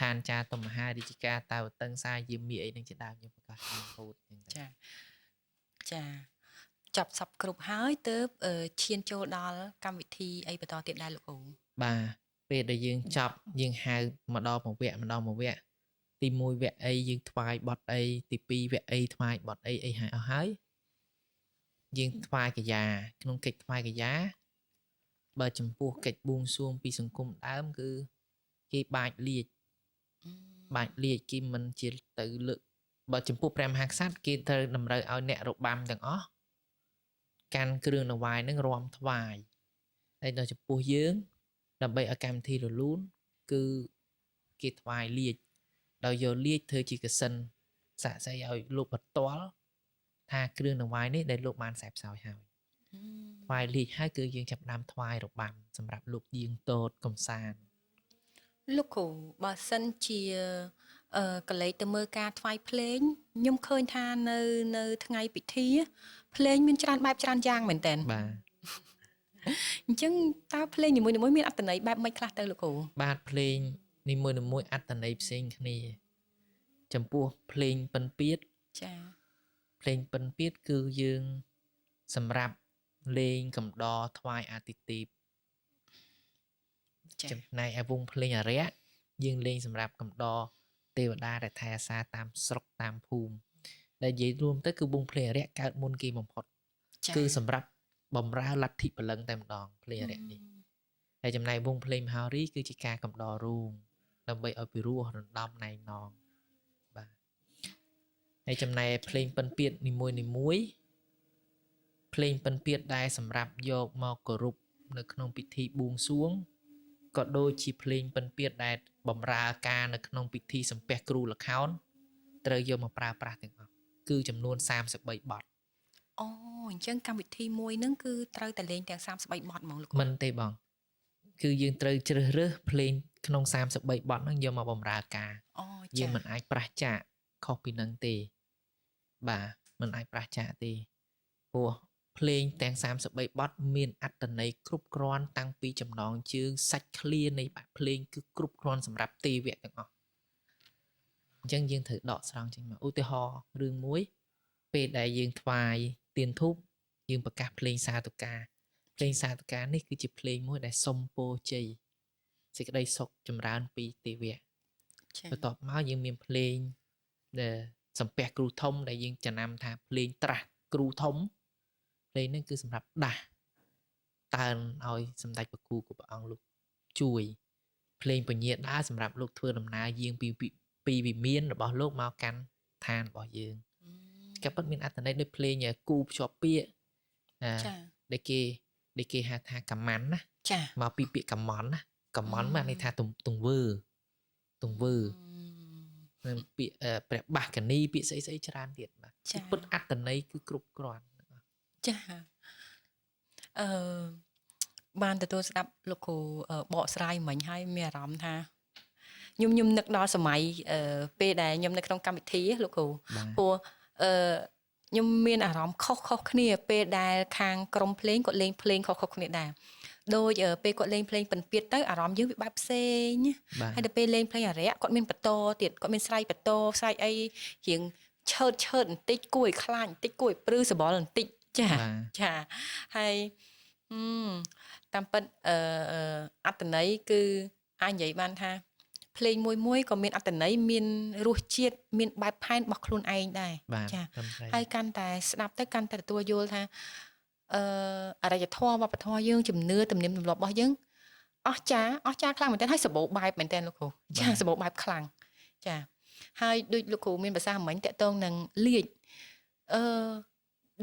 Speaker 1: ឋានចាតុមហារាជការតាវតឹងសាយាមីអីនឹងជាដើមយើងប្រកាសតាមហូតចឹងទៅ
Speaker 2: ចាចប់សពគ្រប់ហើយទើបឈានចូលដល់កម្មវិធីអីបន្តទៀតដែរលោកគ្រូ
Speaker 1: បាទពេលដែលយើងចប់យើងហៅម្ដងមួយវគ្គទី1វគ្គអីយើងថ្វាយបទអីទី2វគ្គអីថ្វាយបទអីហើយអស់ហើយយើងថ្វាយកាយាក្នុងកិច្ចថ្វាយកាយាបើចំពោះកិច្ចបួងសួងពីសង្គមដើមគឺគេបាចលាជគេមិនជាទៅលើកបើចំពោះព្រះមហាក្សត្រគេត្រូវតម្រូវឲ្យអ្នករបាំទាំងអស់កាន់គ្រឿងដង្វាយនឹងរាំថ្វាយហើយដល់ចំពោះយើងដើម្បីឲ្យកម្មវិធីរលូនគឺគេថ្វាយលាជដោយយកលាជធ្វើជាកសិនសាក់សីឲ្យលោកបតលថាគ្រឿងដង្វាយនេះដែលលោកបានខ្សែផ្សោយហើយថ្វាយលាជហើយគឺយើងចាប់ផ្ដើមថ្វាយរបាំសម្រាប់លោកយាងតូតកំសាន្ត
Speaker 2: លោកគ្រូបើសិនជាកលេចទៅមើលការថ្វាយភ្លេងខ្ញុំឃើញថានៅថ្ងៃពិធីភ្លេងមានច្រើនបែបច្រើនយ៉ាងមែនតើ
Speaker 1: បាទ
Speaker 2: អញ្ចឹងតើភ្លេងនីមួយៗមានអត្ថន័យបែបម៉េចខ្លះទៅលោកគ្រូ
Speaker 1: បាទភ្លេងនីមួយៗអត្ថន័យផ្សេងគ្នាចំពោះភ្លេងពិណពាទ្យ
Speaker 2: ចា
Speaker 1: ភ្លេងពិណពាទ្យគឺយើងសម្រាប់លេងកំដរថ្វាយអាទិទេព ចំណែកឯវង់ភ្លេងអារក្សយើងលេងសម្រាប់កំដរទេវតាដែលថែអាសាតាមស្រុកតាមភូមិដែលនិយាយរួមទៅគឺវង់ភ្លេងអារក្សកើតមុនគេបំផុតគឺសម្រាប់បំរើលទ្ធិពលឹងតែម្ដងភ្លេងអារក្សនេះហើយចំណែកវង់ភ្លេងមហោរីគឺជាការកំដររូងដើម្បីឲ្យពិរោះរំដំណែងណងបាទហើយចំណែកភ្លេងពិណពាទ្យនីមួយភ្លេងពិណពាទ្យដែលសម្រាប់យកមកគោរពនៅក្នុងពិធីបួងសួងក៏ដូចជាភ្លេងពិណពាទ្យដែលបំរើការនៅក្នុងពិធីសំពះគ្រូល្ខោនត្រូវយកមកប្រើប្រាស់ទាំងអស់គឺចំនួន33បទ
Speaker 2: អូអញ្ចឹងកម្មវិធីមួយហ្នឹងគឺត្រូវតែលេងទាំង33បទហ្មងលោកគ្រូ
Speaker 1: មិនទេបងគឺយើងត្រូវជ្រើសរើសភ្លេងក្នុង33បទហ្នឹងយកមកបំរើការ
Speaker 2: អូ
Speaker 1: យើ
Speaker 2: ចា
Speaker 1: ងមិនអាចប្រះចាកខុសពីនឹងទេបាទមិនអាចប្រះចាកទេព្រោះភ្លេងទាំង33បទមានអត្ថន័យគ្រប់គ្រាន់តាំងពីចំណងជើងសាច់ឃ្លានៃបាក់ភ្លេងគឺគ្រប់គ្រាន់សម្រាប់ទេវៈទាំងអស់អញ្ចឹងយើងត្រូវដកស្រង់ចេញមកឧទាហរណ៍រឿងមួយពេលដែលយើងថ្វាយទៀនធូបយើងប្រកាសភ្លេងសាធុការភ្លេងសាធុការនេះគឺជាភ្លេងមួយដែលសុំពរជ័យសេចក្តីសុខចម្រើនពីទេវៈ
Speaker 2: ចា
Speaker 1: បន្ទាប់មកយើងមានភ្លេងដែលសំពះគ្រូធំដែលយើងចំណាំថាភ្លេងត្រាស់គ្រូធំភ្លេងនេះគឺសម្រាប់ដាស់តើនឲ្យសម្ដេចព្រះគូcủaព្រះអង្គលោកជួយភ្លេងពញាដើរសម្រាប់លោកធ្វើដំណើរយាងពីវិមានរបស់លោកមកកាន់ឋានរបស់យើងក៏ពិតមានអត្ថន័យដូចភ្លេងគូភ្ជាប់ពាក្យ
Speaker 2: ចា
Speaker 1: ដែលគេហៅថាកំម៉ាន់ណា
Speaker 2: ចា
Speaker 1: មកពីពាក្យកំមន់ណាកំមន់បានន័យថាទង្វើនឹងពាក្យព្រះបាសកនីពាក្យស្អីច្រើនទៀតបាទពិតអត្ថន័យគឺគ្រប់គ្រាន់
Speaker 2: ចាអឺបានទទួលស្ដាប់លោកគ្រូបកស្រាយមិញហើយមានអារម្មណ៍ថាខ្ញុំនឹកដល់សម័យពេលដែលខ្ញុំនៅក្នុងកម្មវិធីលោកគ្រូព្រោះខ្ញុំមានអារម្មណ៍ខុសគ្នាពេលដែលខាងក្រុមភ្លេងគាត់លេងភ្លេងខុសគ្នាដែរដូចពេលគាត់លេងភ្លេងពិណពាទ្យទៅអារម្មណ៍យើងវាបែបផ្សេងហើយដល់ពេលលេងភ្លេងអារក្សគាត់មានបន្តទៀតគាត់មានស្រ័យបន្តស្រ័យអីរៀងឆើតបន្តិចគួរឲ្យខ្លាចបន្តិចគួរឲ្យព្រឺសបល់បន្តិចចាហើយតាមពិតអត្តន័យគឺអាចនិយាយបានថាភ្លេងមួយក៏មានអត្តន័យមានរសជាតិមានបែបផែនរបស់ខ្លួនឯងដែរចាហើយកាន់តែស្ដាប់ទៅកាន់តែទទួលយល់ថាអរិយធម៌វប្បធម៌យើងជំនឿទំនៀមទម្លាប់របស់យើងអស្ចារ្យខ្លាំងមែនទែនហើយសម្បូរបែបមែនទែនលោកគ្រូចាសម្បូរបែបខ្លាំងចាហើយដូចលោកគ្រូមានភាសាមិញតកតងនឹងលាជ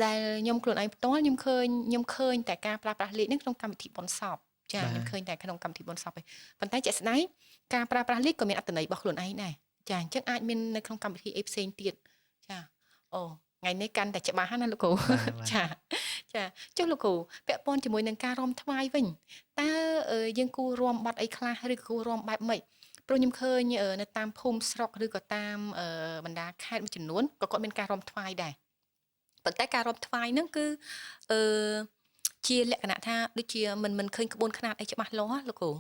Speaker 2: ដែលខ្ញុំខ្លួនឯងផ្ទាល់ខ្ញុំឃើញតែការប្រើប្រាស់លេខនេះក្នុងកម្មវិធីបុណ្យសពចាខ្ញុំឃើញតែក្នុងកម្មវិធីបុណ្យសពឯងប៉ុន្តែជាក់ស្ដែងការប្រើប្រាស់លេខក៏មានអត្ថន័យរបស់ខ្លួនឯងដែរចាអញ្ចឹងអាចមាននៅក្នុងកម្មវិធីអីផ្សេងទៀតចាអូ ថ្ងៃនេះកាន់តែច្បាស់ណាលោកគ្រូ
Speaker 1: បាទ
Speaker 2: ចាចុះលោកគ្រូពាក់ព័ន្ធជាមួយនឹងការរាំថ្វាយវិញតើយើងគួររាំបទអីខ្លះឬក៏គួររាំបែបម៉េចព្រោះខ្ញុំឃើញនៅតាមភូមិស្រុកឬក៏តាមបណ្ដាខេត្តមួយចំនួនក៏គាត់មានការរាំថ្វាយដែរប៉ុន្តែការរាំថ្វាយហ្នឹងគឺអឺជាលក្ខណៈថាដូចជាមិនឃើញក្បួនខ្នាតអីច្បាស់លាស់ណាលោកគ្រូ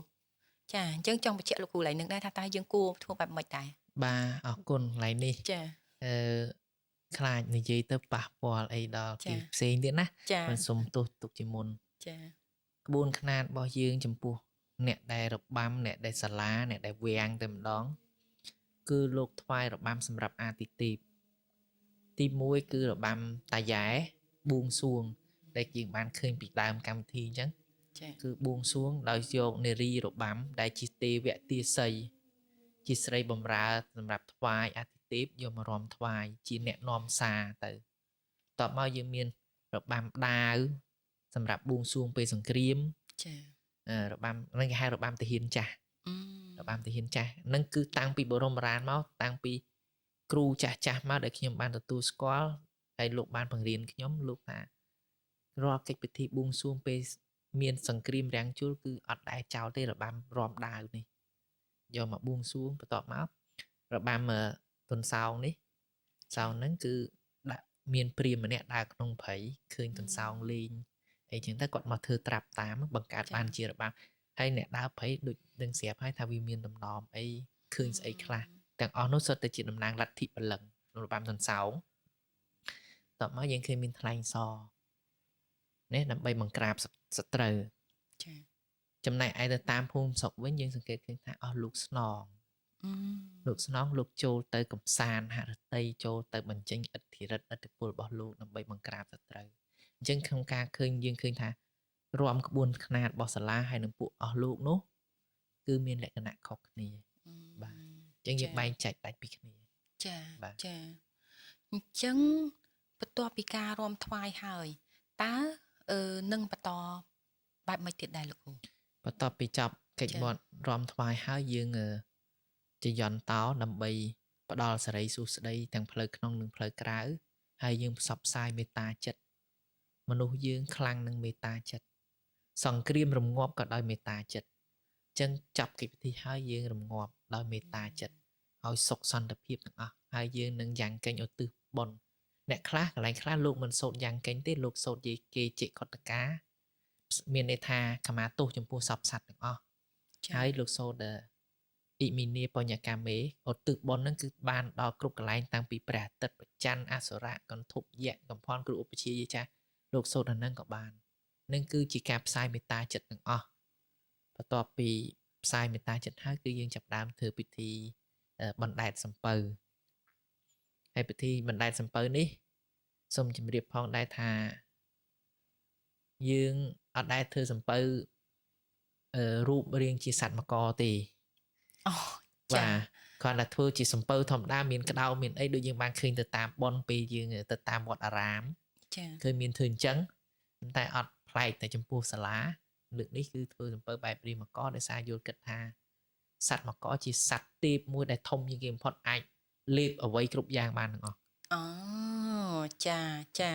Speaker 2: ចាអញ្ចឹងចង់បញ្ជាក់លោកគ្រូឡើងនឹងដែរថាតើយើងគួរធ្វើបែបម៉េចដែរ
Speaker 1: បាទអរគុណកន្លែងនេះ
Speaker 2: ចា
Speaker 1: អឺខ្លាចនិយាយទៅប៉ះពាល់អីដល់
Speaker 2: ចា
Speaker 1: គេផ្សេងទៀតណា
Speaker 2: ចា
Speaker 1: មិនសុំទោសទុកជាមុន
Speaker 2: ចា
Speaker 1: ក្បួនខ្នាតរបស់យើងចំពោះអ្នកដែលរបាំអ្នកដែលសាលាអ្នកដែលវាងតែម្ដងគឺលោកថ្វាយរបាំសម្រាប់អាទិទេពទី1គឺរបាំតាយ៉ែបួងសួងដែលយើងបានឃើញពីដើមកម្មវិធីអញ្ចឹង
Speaker 2: ចា
Speaker 1: គឺបួងសួងដោយយកនារីរបាំដែលជាទេវទាសីជាស្រីបំរើសម្រាប់ថ្វាយអាទិទេពយកមករាំថ្វាយជាអ្នកនាំសារទៅតបមកយើងមានរបាំដាវសម្រាប់បួងសួងពេលសង្គ្រាម
Speaker 2: ចា
Speaker 1: របាំនឹងគេហៅរបាំទាហានចាស់ របាំទាហានចាស់ហ្នឹងគឺតាំងពីបរមរានមកតាំងពីគ្រូចាស់ចាស់មកដែលខ្ញុំបានទទួលស្គាល់ហើយលោកបានបង្រៀនខ្ញុំលោកថារាល់កិច្ចពិធីបួងសួងពេលមានសង្គ្រាមរាំងជលគឺអត់ដែលចោលទេរបាំរាំដាវនេះយកមកបួងសួងបន្ទាប់មករបាំទុនសោងនេះសោងហ្នឹងគឺដាក់មានព្រាហ្មណ៍ម្នាក់ដើរក្នុងព្រៃឃើញទុនសោងលេងអីចឹងទៅគាត់មកធ្វើត្រាប់តាមបង្កើតបានជារបាំហើយអ្នកដើរព្រៃដូចដឹងស្រាប់ហើយថាវាមានដំណំអីឃើញស្អីខ្លះទាំងអស់នោះសុទ្ធតែជាតំណាងលទ្ធិបលឹងរបាំទុនសោងតបមកយើងឃើញមានថ្លែងសរនេះដើម្បីបង្ក្រាបសត្រូវ
Speaker 2: ចា
Speaker 1: ចំណែកឯទៅតាមភូមិស្រុកវិញយើងសង្កេតឃើញថាអស់លោកស្នងលោកស្នងលោកចូលទៅកំសាន្តហរតីចូលទៅបញ្ចេញឥទ្ធិឫទ្ធិឥទ្ធិពលរបស់លោកដើម្បីបង្ក្រាបសត្រូវអញ្ចឹងក្នុងការឃើញយើងឃើញថារំក្បួនខ្នាតរបស់សាលាហើយនឹងពួកអស់លោកនោះគឺមានលក្ខណៈខុសគ្នាបាទអញ្ចឹងយើងបែងចែកដាច់ពីគ្នា
Speaker 2: ចា
Speaker 1: បាទ
Speaker 2: ចាអញ្ចឹងបន្ទាប់ពីការរាំថ្វាយហើយតើនឹងបន្តបែបម៉េចទៀតដែរលោកគ្រូ
Speaker 1: បន្ទាប់ពីចប់កិច្ច
Speaker 2: ចា៎
Speaker 1: មាត់រំថ្វាយហើយយើងជាយន្តោដើម្បីផ្ដល់សេរីសួស្តីទាំងផ្លូវក្នុងនិងផ្លូវក្រៅហើយយើងផ្សព្វផ្សាយមេត្តាចិត្តមនុស្សយើងខ្លាំងនឹងមេត្តាចិត្តសង្គ្រាមរងាប់ក៏ដោយមេត្តាចិត្តអញ្ចឹងចាប់កិច្ចពិធីហើយយើងរងាប់ដោយមេត្តាចិត្តឲ្យសុខសន្តិភាពទាំងអស់ហើយយើងនឹងយ៉ាងកេញឧទ្ទិសបុណ្យអ្នកខ្លះកន្លែងខ្លះលោកមិនសូត្រយ៉ាងកេញទេលោកសូត្រយេគេចេកតកាមានន័យថាខមាទោសចំពោះសពសត្វទាំងអស់
Speaker 2: ចា
Speaker 1: ហើយលោកសូត្រអ៊ីមីនីបញ្ញកាមេឧទ្ទិសបុណ្យហ្នឹងគឺបានដល់គ្រប់កន្លែងតាំងពីព្រះអាទិត្យប្រច័នអសុរៈកន្ធប់យៈកំផនគ្រូឧបជាយាចាលោកសូត្រអាហ្នឹងក៏បាននឹងគឺជាការផ្សាយមេត្តាចិត្តទាំងអស់បន្ទាប់ពីផ្សាយមេត្តាចិត្តហើយគឺយើងចាប់ផ្ដើមធ្វើពិធីបណ្ដែតសំពៅហើយពិធីបណ្ដែតសំពៅនេះសូមជម្រាបផងដែរថាយើងអត់ដែលធ្វើសំពៅរូបរាងជាសត្វមកទេ
Speaker 2: អូ
Speaker 1: បាទគ្រាន់តែធ្វើជាសំពៅធម្មតាមានក្តៅមានអីដូចយើងបានឃើញទៅតាមប៉ុនពេលយើងទៅតាមវត្តអារាម
Speaker 2: ចា
Speaker 1: ឃើញមានធ្វើអញ្ចឹងតែអត់ប្លែកតែចំពោះសាលាលើកនេះគឺធ្វើសំពៅបែបរាងមកដោយសារយល់គិតថាសត្វមកជាសត្វទេពមួយដែលធំជាងគេបំផុតអាចលេបអ្វីគ្រប់យ៉ាងបានទាំងអស់
Speaker 2: អូចាចា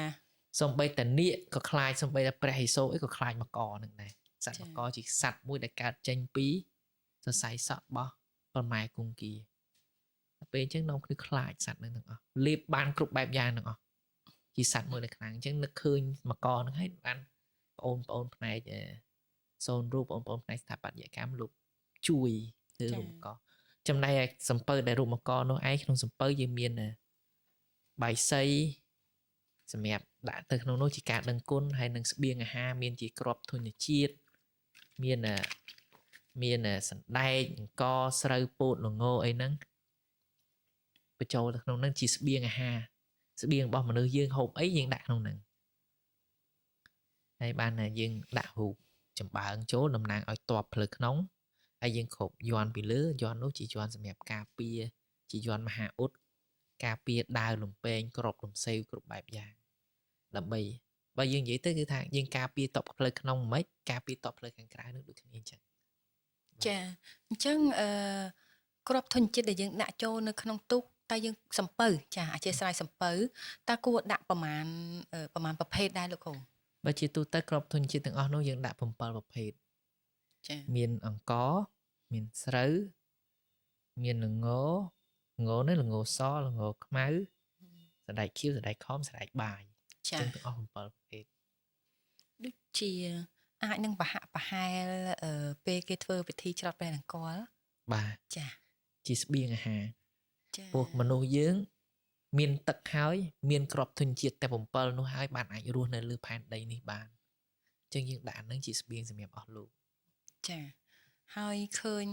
Speaker 1: សំបីតានាគក៏ខ្លាចសំបីតាព្រះឥសូរអីក៏ខ្លាចមកនឹងដែរសត្វមកជាសត្វមួយដែលកើតចេញពីសរសៃសក់របស់ប្រម៉ែគង្គីពេលអញ្ចឹងនាំគ្នាខ្លាចសត្វនឹងទាំងអស់លេបបានគ្រប់បែបយ៉ាងទាំងអស់ជាសត្វមួយដែលខ្លាំងអញ្ចឹងនឹកឃើញមកនឹងហើយបានបងប្អូនផ្នែកសូនរូបបងប្អូនផ្នែកស្ថាបត្យកម្មលោកជួយធ្វើរូបមកចំណែកឯសំពៅដែលរូបមកនោះឯងក្នុងសំពៅយើងមានបាយសីសម្រាប់ដាក់ទៅក្នុងនោះជាការដឹងគុណហើយនឹងស្បៀងអាហារមានជាក្របធញ្ញជាតិមានសណ្ដែកអង្ករស្រូវពោតល្ងអីហ្នឹងបញ្ចូលទៅក្នុងហ្នឹងជាស្បៀងអាហារស្បៀងរបស់មនុស្សយើងហូបអីយើងដាក់ក្នុងហ្នឹងហើយបានយើងដាក់រូបចម្បើងចូលតំណាងឲ្យតបផ្លូវក្នុងហើយយើងគ្រប់យន់ពីលើយន់នោះជាយន់សម្រាប់ការពារជាយន់មហាឧត្តការពារដាវលំពេងក្របលំសេវគ្រប់បែបយ៉ាងដើម្បីបើយើងនិយាយទៅគឺថាយើងការពារតបផ្លូវក្នុងមិនការពារតបផ្លូវខាងក្រៅនឹងដូចគ្នាអញ្ចឹង
Speaker 2: ចាអញ្ចឹងក្របធញ្ញជាតិដែលយើងដាក់ចូលនៅក្នុងទូក តើយើងសំពៅចាអធិស្ឋានសំពៅតើគួរដាក់ប្រមាណប្រភេទដែរលោកគ្រូ
Speaker 1: បើជាទូទៅក្របធញ្ញជាតិទាំងអស់នោះយើងដាក់7ប្រភេទ
Speaker 2: ចា
Speaker 1: មានអង្ករមានស្រូវមានល្ងនេះល្ងសល្ងខ្មៅសណ្តែកខៀវសណ្តែកខំសណ្តែកបាយចឹងទាំងអស់7ប្រភេទ
Speaker 2: ដូចជាអាចនឹងប្រហាក់ប្រហែលពេលគេធ្វើពិធីច្រត់ព្រះនង្គ័ល
Speaker 1: បាទ
Speaker 2: ចា
Speaker 1: ជាស្បៀងអាហារ
Speaker 2: ចា
Speaker 1: ពោះមនុស្សយើងមានទឹកហើយមានក្របធញ្ញជាតិតែ7នោះហើយបានអាចរស់នៅលើផែនដីនេះបានចឹងយើងដាក់ហ្នឹងជាស្បៀងសម្រាប់អស់លោក
Speaker 2: ចាហើយឃើញ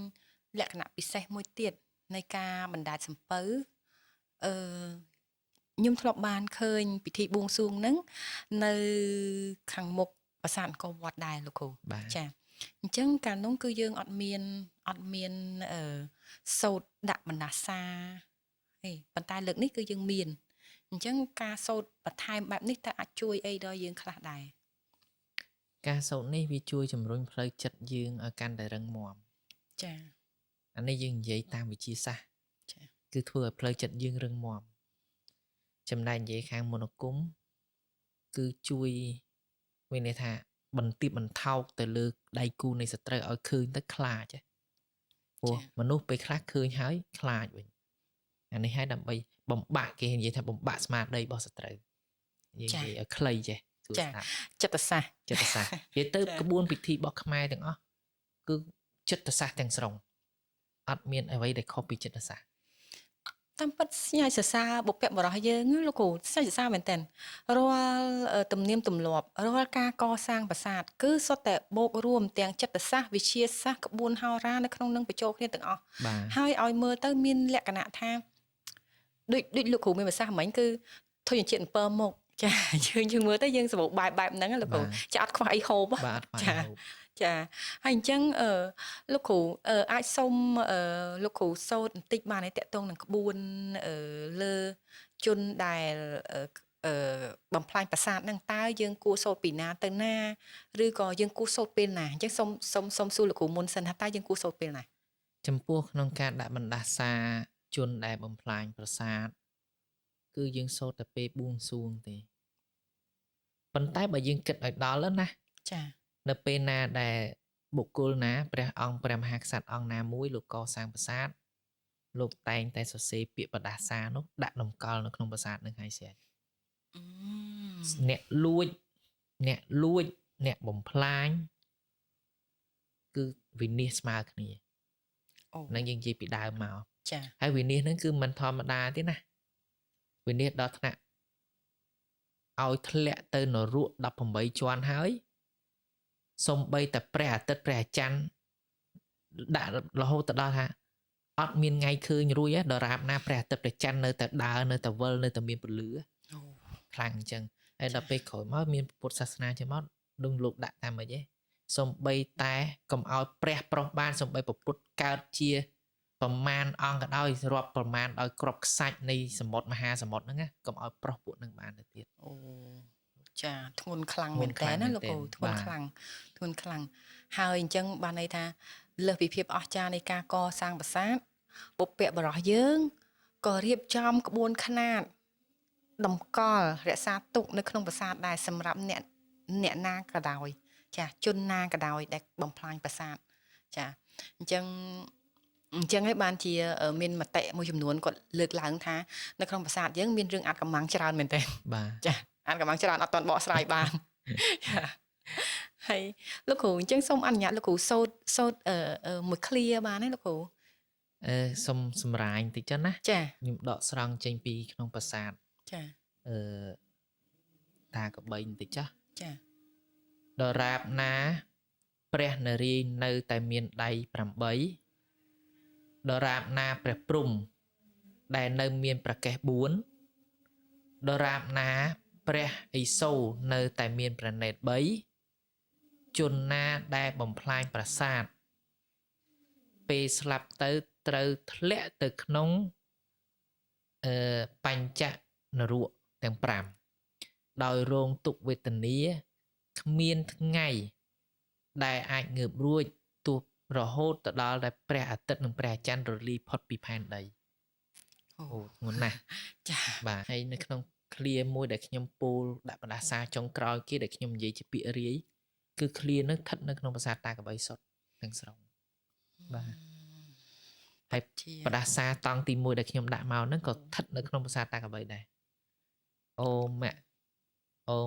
Speaker 2: លក្ខណៈពិសេសមួយទៀតនៃការបណ្ដាច់សំពៅខ្ញុំធ្លាប់បានឃើញពិធីបួងសួងហ្នឹងនៅខាងមុខប្រាសាទអង្គរវត្តដែរលោកគ្រូ
Speaker 1: បាទ
Speaker 2: ចាអញ្ចឹងកាលនោះគឺយើងអត់មានសូត្រដាក់បណ្ដាសាទេប៉ុន្តែលើកនេះគឺយើងមានអញ្ចឹងការសូត្របន្ថែមបែបនេះតើអាចជួយអីដល់យើងខ្លះដែរ
Speaker 1: ការសូត្រនេះវាជួយជំរុញផ្លូវចិត្តយើងឲ្យកាន់តែរឹងមាំ
Speaker 2: ចា
Speaker 1: អានេះយើងនិយាយតាមវិទ្យាសាស្ត្រ
Speaker 2: ចា
Speaker 1: គឺធ្វើឲ្យផ្លូវចិត្តយើងរឹងមាំចំណែកនិយាយខាងមនោគមគឺជួយមានន័យថាបន្ទាបបន្ថោកទៅលើដៃគូនៃសត្រូវឲ្យឃើញទៅខ្លាចព្រោះមនុស្សពេលខ្លះឃើញហើយខ្លាចវិញអានេះហើយដើម្បីបំបាក់គេនិយាយថាបំបាក់ស្មារតីរបស់សត្រូវយើងនិយាយឲ្យខ្លីចេះសួរស្ដាប់
Speaker 2: ចិត្តសាស្ត្រ
Speaker 1: ចិត្តសាស្ត្រនិយាយទៅក្បួនពិធីរបស់ខ្មែរទាំងអស់គឺចិត្តសាស្ត្រទាំងស្រុងអត់មានអ្វីដែលខុសពីចិត្តសាស្ត្រ
Speaker 2: តាមពិតស្ញាយសរសើរបុព្វបុរសយើងលោកគ្រូស្ញាយសរសើរមែនតើរាល់ទំនៀមទម្លាប់រាល់ការកសាងប្រាសាទគឺសុទ្ធតែបូករួមទាំងចិត្តសាស្ត្រវិទ្យាសាស្ត្រក្បួនហោរានៅក្នុងនឹងបញ្ចូលគ្នាទាំងអស់
Speaker 1: បាទ
Speaker 2: ហើយឲ្យមើលទៅមានលក្ខណៈថាដូចលោកគ្រូមានប្រសាសន៍មិញគឺធញ្ញជាតិ7មុខចាយើងមើលទៅយើងសម្បូរបែបហ្នឹងលោកគ្រូចាអត់ខ្វះអីហូប
Speaker 1: បាទអត់ខ្វះ
Speaker 2: ចា ចាហើយអញ្ចឹងលោកគ្រូអាចសុំលោកគ្រូសូត្របន្តិចបានទេតកតងនឹងក្បួនលើជនដែលបំផ្លាញប្រាសាទហ្នឹងតើយើងគួរសូត្រពីណាទៅណាឬក៏យើងគួរសូត្រពេលណាអញ្ចឹងសុំសួរលោកគ្រូមុនសិនថាតើយើងគួរសូត្រពេលណា
Speaker 1: ចំពោះក្នុងការដាក់បណ្ដាសាជនដែលបំផ្លាញប្រាសាទគឺយើងសូត្រតែពេលបួងសួងទេប៉ុន្តែបើយើងគិតឲ្យដល់ណា
Speaker 2: ចា
Speaker 1: នៅពេលណាដែលបុគ្គលណាព្រះអង្គព្រះមហាក្សត្រអង្គណាមួយលោកកសាងប្រាសាទលោកតែងតែសរសេរពាក្យបណ្ដាសានោះដាក់តម្កល់នៅក្នុងប្រាសាទនឹងហើយស្រេចអ្នកលួចអ្នកបំផ្លាញគឺវិនិច្ឆ័យស្មើគ្នា
Speaker 2: អូ
Speaker 1: នឹងយើងនិយាយពីដើមមក
Speaker 2: ចា
Speaker 1: ហើយវិនិច្ឆ័យហ្នឹងគឺមិនធម្មតាទេណាវិនិច្ឆ័យដល់ថ្នាក់ឲ្យធ្លាក់ទៅនរក18ជាន់ហើយសំបីតែព្រះអាទិត្យព្រះអាច័ន្ទដាក់រហូតទៅដល់ថាអត់មានថ្ងៃឃើញរួចដរាបណាព្រះអាទិត្យព្រះច័ន្ទនៅតែដើរនៅតែវិលនៅតែមានពលឺ
Speaker 2: អូ
Speaker 1: ខ្លាំងអញ្ចឹងហើយដល់ពេលក្រោយមកមានពុទ្ធសាសនាចេញមកដឹងលោកដាក់តាមម៉េចទេសំបីតែកុំឲ្យព្រះប្រុសបានសំបីពុទ្ធកើតជាប្រមាណអង្គក៏ដោយរាប់ប្រមាណដោយក្របខ្សាច់នៃសមុទ្រមហាសមុទ្រហ្នឹងណាកុំឲ្យប្រុសពួកហ្នឹងបានទៅទៀត
Speaker 2: អូចាធ្ងន់ខ្លាំងមែនតើណាលោកគ្រូធ្ងន់ខ្លាំងហើយអញ្ចឹងបានន័យថាលើសពីភាពអស្ចារ្យនៃការកសាងប្រាសាទបុព្វបុរសយើងក៏រៀបចំក្បួនខ្នាតតម្កល់រក្សាទុកនៅក្នុងប្រាសាទដែរសម្រាប់អ្នកណាក៏ដោយចាជនណាក៏ដោយដែលបំផ្លាញប្រាសាទចាអញ្ចឹងហើយបានជាមានមតិមួយចំនួនគាត់លើកឡើងថានៅក្នុងប្រាសាទយើងមានរឿងអាត់កំបាំងច្រើនមែនតើ
Speaker 1: បាទ
Speaker 2: ចាអានកំបាំងច្រើនអត់ទាន់បកស្រាយបាន ហើយលោកគ្រូអញ្ចឹងសូមអនុញ្ញាតលោកគ្រូសូត្រមួយ clear បានទេលោកគ្រូ
Speaker 1: សុំសម្រាញបន្តិចចឹងណា
Speaker 2: ចា
Speaker 1: ខ្ញុំដកស្រង់ចេញពីក្នុងប្រាសាទ
Speaker 2: ចា
Speaker 1: តាកបីបន្តិចចា
Speaker 2: ចា
Speaker 1: ដរាបណាព្រះនរាយណ៍នៅតែមានដៃ8ដរាបណាព្រះព្រំដែលនៅមានប្រកេះ4ដរាបណាព្រះឥសូរនៅតែមានព្រះនេត្រ3ជនណាដែលបំផ្លាញប្រាសាទពេលស្លាប់ទៅត្រូវធ្លាក់ទៅក្នុងបញ្ចនរកទាំង5ដោយរងទុក្ខវេទនាគ្មានថ្ងៃដែលអាចងើបរួចទោះរហូតទៅដល់ដែលព្រះអាទិត្យនិងព្រះច័ន្ទរលាយផុតពីផែនដី
Speaker 2: អូ
Speaker 1: អូធ្ងន់ណាស់
Speaker 2: ចា
Speaker 1: បាទហើយនៅក្នុង clear មួយដែលខ្ញុំពោលដាក់បណ្ដាសាចុងក្រោយគេដែលខ្ញុំនិយាយជាពាក្យរាយគឺ clear នឹងស្ថិតនៅក្នុងប្រាសាទតាកបីសុទ្ធទាំងស្រុងបាទហើយ
Speaker 2: ជា
Speaker 1: បណ្ដាសាតង់ទី1ដែលខ្ញុំដាក់មកហ្នឹងក៏ស្ថិតនៅក្នុងប្រាសាទតាកបីដែរអូម៉ាក់អូ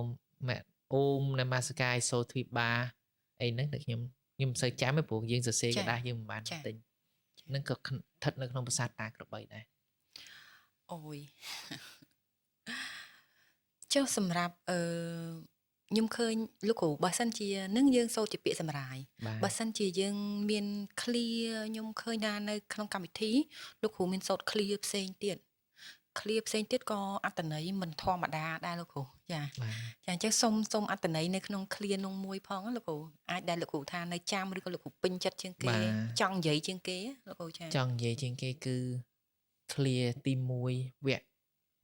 Speaker 1: ម៉ាក់អូមនមស្ការសូទ្វីបាអីហ្នឹងដែលខ្ញុំមិនសូវចាំទេព្រោះយើងសរសេរกระดาษយើងមិនបានទិញហ្នឹងក៏ស្ថិតនៅក្នុងប្រាសាទតាក្របីដែរ
Speaker 2: អូយ ចុះសម្រាប់ខ្ញុំឃើញលោកគ្រូបើសិនជានឹងយើងសូត្រជាពាក្យសម្រាយ
Speaker 1: បាទ
Speaker 2: បើសិនជាយើងមាន clear ខ្ញុំឃើញថានៅក្នុងកម្មវិធីលោកគ្រូមានសូត្រ clear ផ្សេងទៀត clear ផ្សេងទៀតក៏អត្តន័យមិនធម្មតាដែរលោកគ្រូចា
Speaker 1: បាទ
Speaker 2: ចាអញ្ចឹងសូមអត្តន័យនៅក្នុង clear នោះមួយផងណាលោកគ្រូអាចដែលលោកគ្រូថានៅចាំឬក៏លោកគ្រូពេញចិត្តជាងគេ
Speaker 1: បាទ
Speaker 2: ចង់និយាយជាងគេលោកគ្រូចា
Speaker 1: ចង់និយាយជាងគេគឺ clear ទី1វគ្គ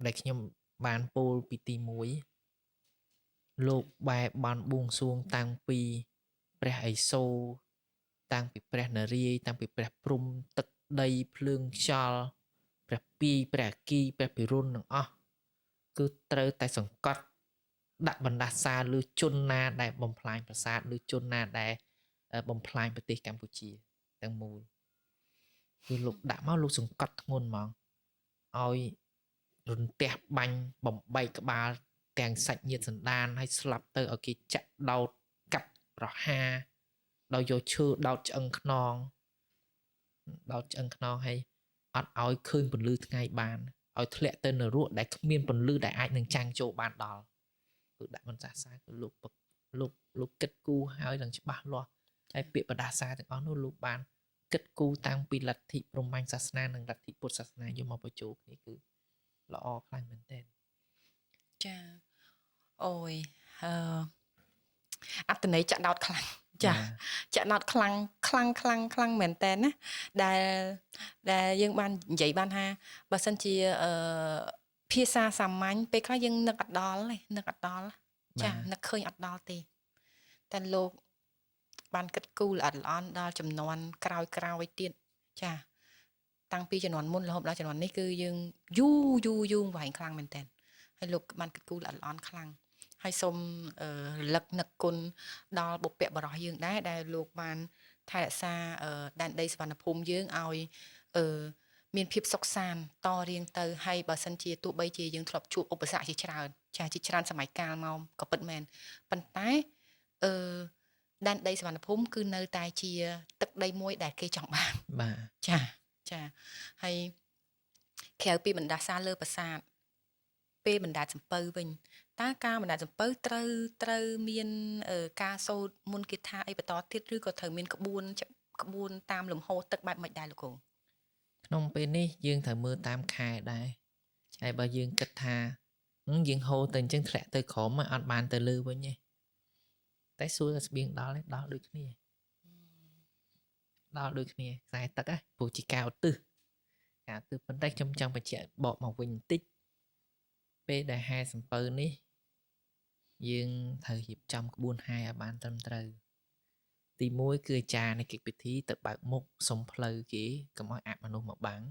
Speaker 1: ដែលខ្ញុំបានពោលពីទី1លោកបែបបានបួងសួងតាំងពីព្រះឥសូរតាំងពីព្រះនរាយណ៍តាំងពីព្រះព្រំទឹកដីភ្លើងខ្យល់ព្រះពីរព្រះអគ្គីព្រះពិរុណទាំងអស់គឺត្រូវតែសង្កត់ដាក់បណ្ដាសាលើជនណាដែលបំផ្លាញប្រាសាទឬជនណាដែលបំផ្លាញប្រទេសកម្ពុជាទាំងមូលគឺលោកដាក់មកលោកសង្កត់ធ្ងន់ហ្មងឲ្យរន្ទះបាញ់បំបែកក្បាលទាំងសាច់ញាតិសន្តានឲ្យស្លាប់ទៅឲ្យគេចាក់ដោតកាប់ប្រហារដោយយកឈើដោតឆ្អឹងខ្នងឲ្យអត់ឲ្យឃើញពន្លឺថ្ងៃបានឲ្យធ្លាក់ទៅនរកដែលគ្មានពន្លឺដែលអាចនឹងចាំងចូលបានដល់គឺដាក់មិនសាសាគឺលោកគិតគូរឲ្យនឹងច្បាស់លាស់ហើយពាក្យបដាសាទាំងអស់នោះលោកបានគិតគូរតាំងពីលទ្ធិព្រហ្មញ្ញសាសនានិងលទ្ធិពុទ្ធសាសនាយកមកបញ្ចូលគ្នាគឺល្អខ្លាំងមែនទែន
Speaker 2: ចាអូយអត្តន័យចាក់ដោតខ្លាំងចាចាក់ដោតខ្លាំងមែនតើណាដែលយើងបាននិយាយបានថាបើសិនជាភាសាសាមញ្ញពេលខ្លះយើងនឹកអត់ដល់ទេនឹកអត់ដល់ចានឹកឃើញអត់ដល់ទេតែលោកបានគិតគូរល្អិតល្អន់ដល់ចំនួនក្រោយទៀតចាតាំងពីចំនួនមុនរហូតដល់ចំនួននេះគឺយើងយូរវែងខ្លាំងមែនតើហើយលោកបានគិតគូរល្អិតល្អន់ខ្លាំងហើយសូមរលឹកនឹកគុណដល់បុព្វបុរសយើងដែរដែលលោកបានថែរក្សាដែនដីសវណ្ណភូមិយើងឲ្យមានភាពសុខសាន្តតរៀងទៅហើយបើសិនជាទោះបីជាយើងធ្លាប់ជួបឧបសគ្គជាច្រើនចាជាច្រើនសម័យកាលមកក៏ពិតមែនប៉ុន្តែដែនដីសវណ្ណភូមិគឺនៅតែជាទឹកដីមួយដែលគេចង់បានបាទចាហើយក្រៅពីបណ្ដាសាលើប្រាសាទពេលបណ្ដាសំពៅវិញតើការបណ្ដាសំពៅត្រូវមានការសូត្រមុនគាថាអីបន្តទៀតឬក៏ត្រូវមានក្បួនតាមលំហូរទឹកបែបមិនដែរលោកគ្រូ
Speaker 1: ក្នុងពេលនេះយើងត្រូវមើលតាមខែដែរហើយបើយើងគិតថាយើងហូរទៅអញ្ចឹងធ្លាក់ទៅក្រោមអត់បានទៅលើវិញទេតែសួរថាស្បៀងដល់ដូចគ្នាខ្សែទឹកព្រោះជាការឧទ្ទិសប៉ុន្តែខ្ញុំចង់បញ្ជាក់បកមកវិញបន្តិចពេលដែលហែសំពៅនេះយើងត្រូវរៀបចំក្បួនហែឲ្យបានត្រឹមត្រូវទី1គឺអាចារ្យនៃកិច្ចពិធីទៅបើកមុខសុំផ្លូវគេកុំឲ្យអមនុស្សមកបាំង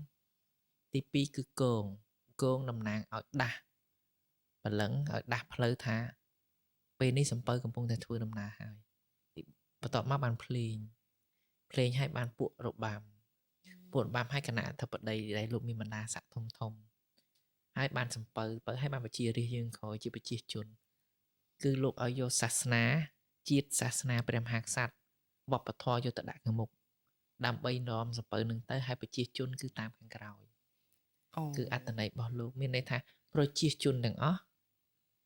Speaker 1: ទី2គឺគងតំណាងឲ្យដាស់ព្រលឹងឲ្យដាស់ផ្លូវថាពេលនេះសំពៅកំពុងតែធ្វើដំណើរហើយបន្ទាប់មកបានភ្លេងឲ្យបានពួករបាំឲ្យគណៈអធិបតីដែលលោកមានបណ្ដាស័ក្តិធំហើយបានសំពៅហើយបានបជារាជយើងក្រោយជាប្រជាជនគឺលោកឲ្យយកសាសនាជាតិសាសនាព្រះមហាក្សត្រវប្បធម៌យកទៅដាក់ខាងមុខដើម្បីនាំសំពៅនឹងទៅហើយប្រជាជនគឺតាមខាងក្រោយគឺអត្តន័យរបស់លោកមានន័យថាប្រជាជនទាំងអស់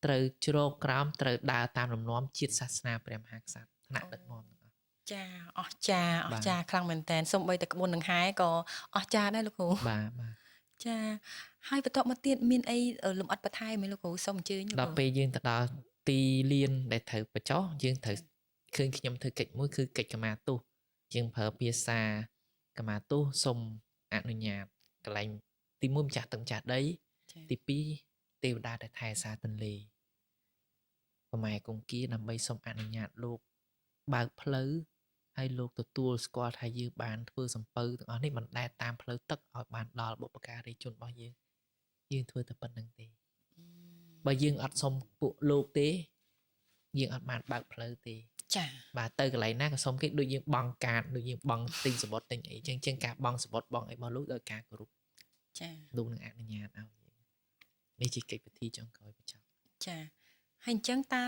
Speaker 1: ត្រូវជ្រកក្រោមត្រូវដើរតាមលំនាំជាតិសាសនាព្រះមហាក្សត្រថ្នាក់ដឹកនាំទាំងអស់
Speaker 2: ចាអស្ចារ្យខ្លាំងមែនតើសូម្បីតែក្បួនដង្ហែក៏អស្ចារ្យដែរលោកគ្រូ
Speaker 1: បាទ
Speaker 2: ចាហើយបន្ទាប់មកទៀតមានអីលំអិតបន្ថែមលោកគ្រូសូមអញ្ជើញ
Speaker 1: ដល់ពេលយើងទៅដល់ទីលានដែលត្រូវបញ្ចុះយើងត្រូវឃើញខ្ញុំធ្វើកិច្ចមួយគឺកិច្ចកម្មាទោសយើងប្រើភាសាកម្មាទោសសូមអនុញ្ញាតកន្លែងទី1ម្ចាស់ទឹកម្ចាស់ដីទី2ទេវតាដែលថែសារទន្លេប្រម៉ែគង្គីដើម្បីសូមអនុញ្ញាតលោកបើកផ្លូវ ហើយលោកទទួលស្គាល់ថាយើងបានធ្វើសំពៅទាំងអស់នេះមិនដែលតាមផ្លូវទឹកឲ្យបានដល់បុព្វការីជនរបស់យើងធ្វើតែប៉ុណ្្នឹងទេបើយើងអត់សុំពួកលោកទេយើងអត់បានបើកផ្លូវទេ
Speaker 2: ចា
Speaker 1: បាទទៅកន្លែងណាក៏សុំគេដូចយើងបង់កាតដូចយើងបង់ទិញសបុតទិញអីចឹងការបង់សបុតបង់អីរបស់លោកដោយការគោរព
Speaker 2: ចា
Speaker 1: លោកនឹងអនុញ្ញាតឲ្យយើងនេះជាកិច្ចពិធីចុងក្រោយបញ្ចប់
Speaker 2: ចាហើយអញ្ចឹងតើ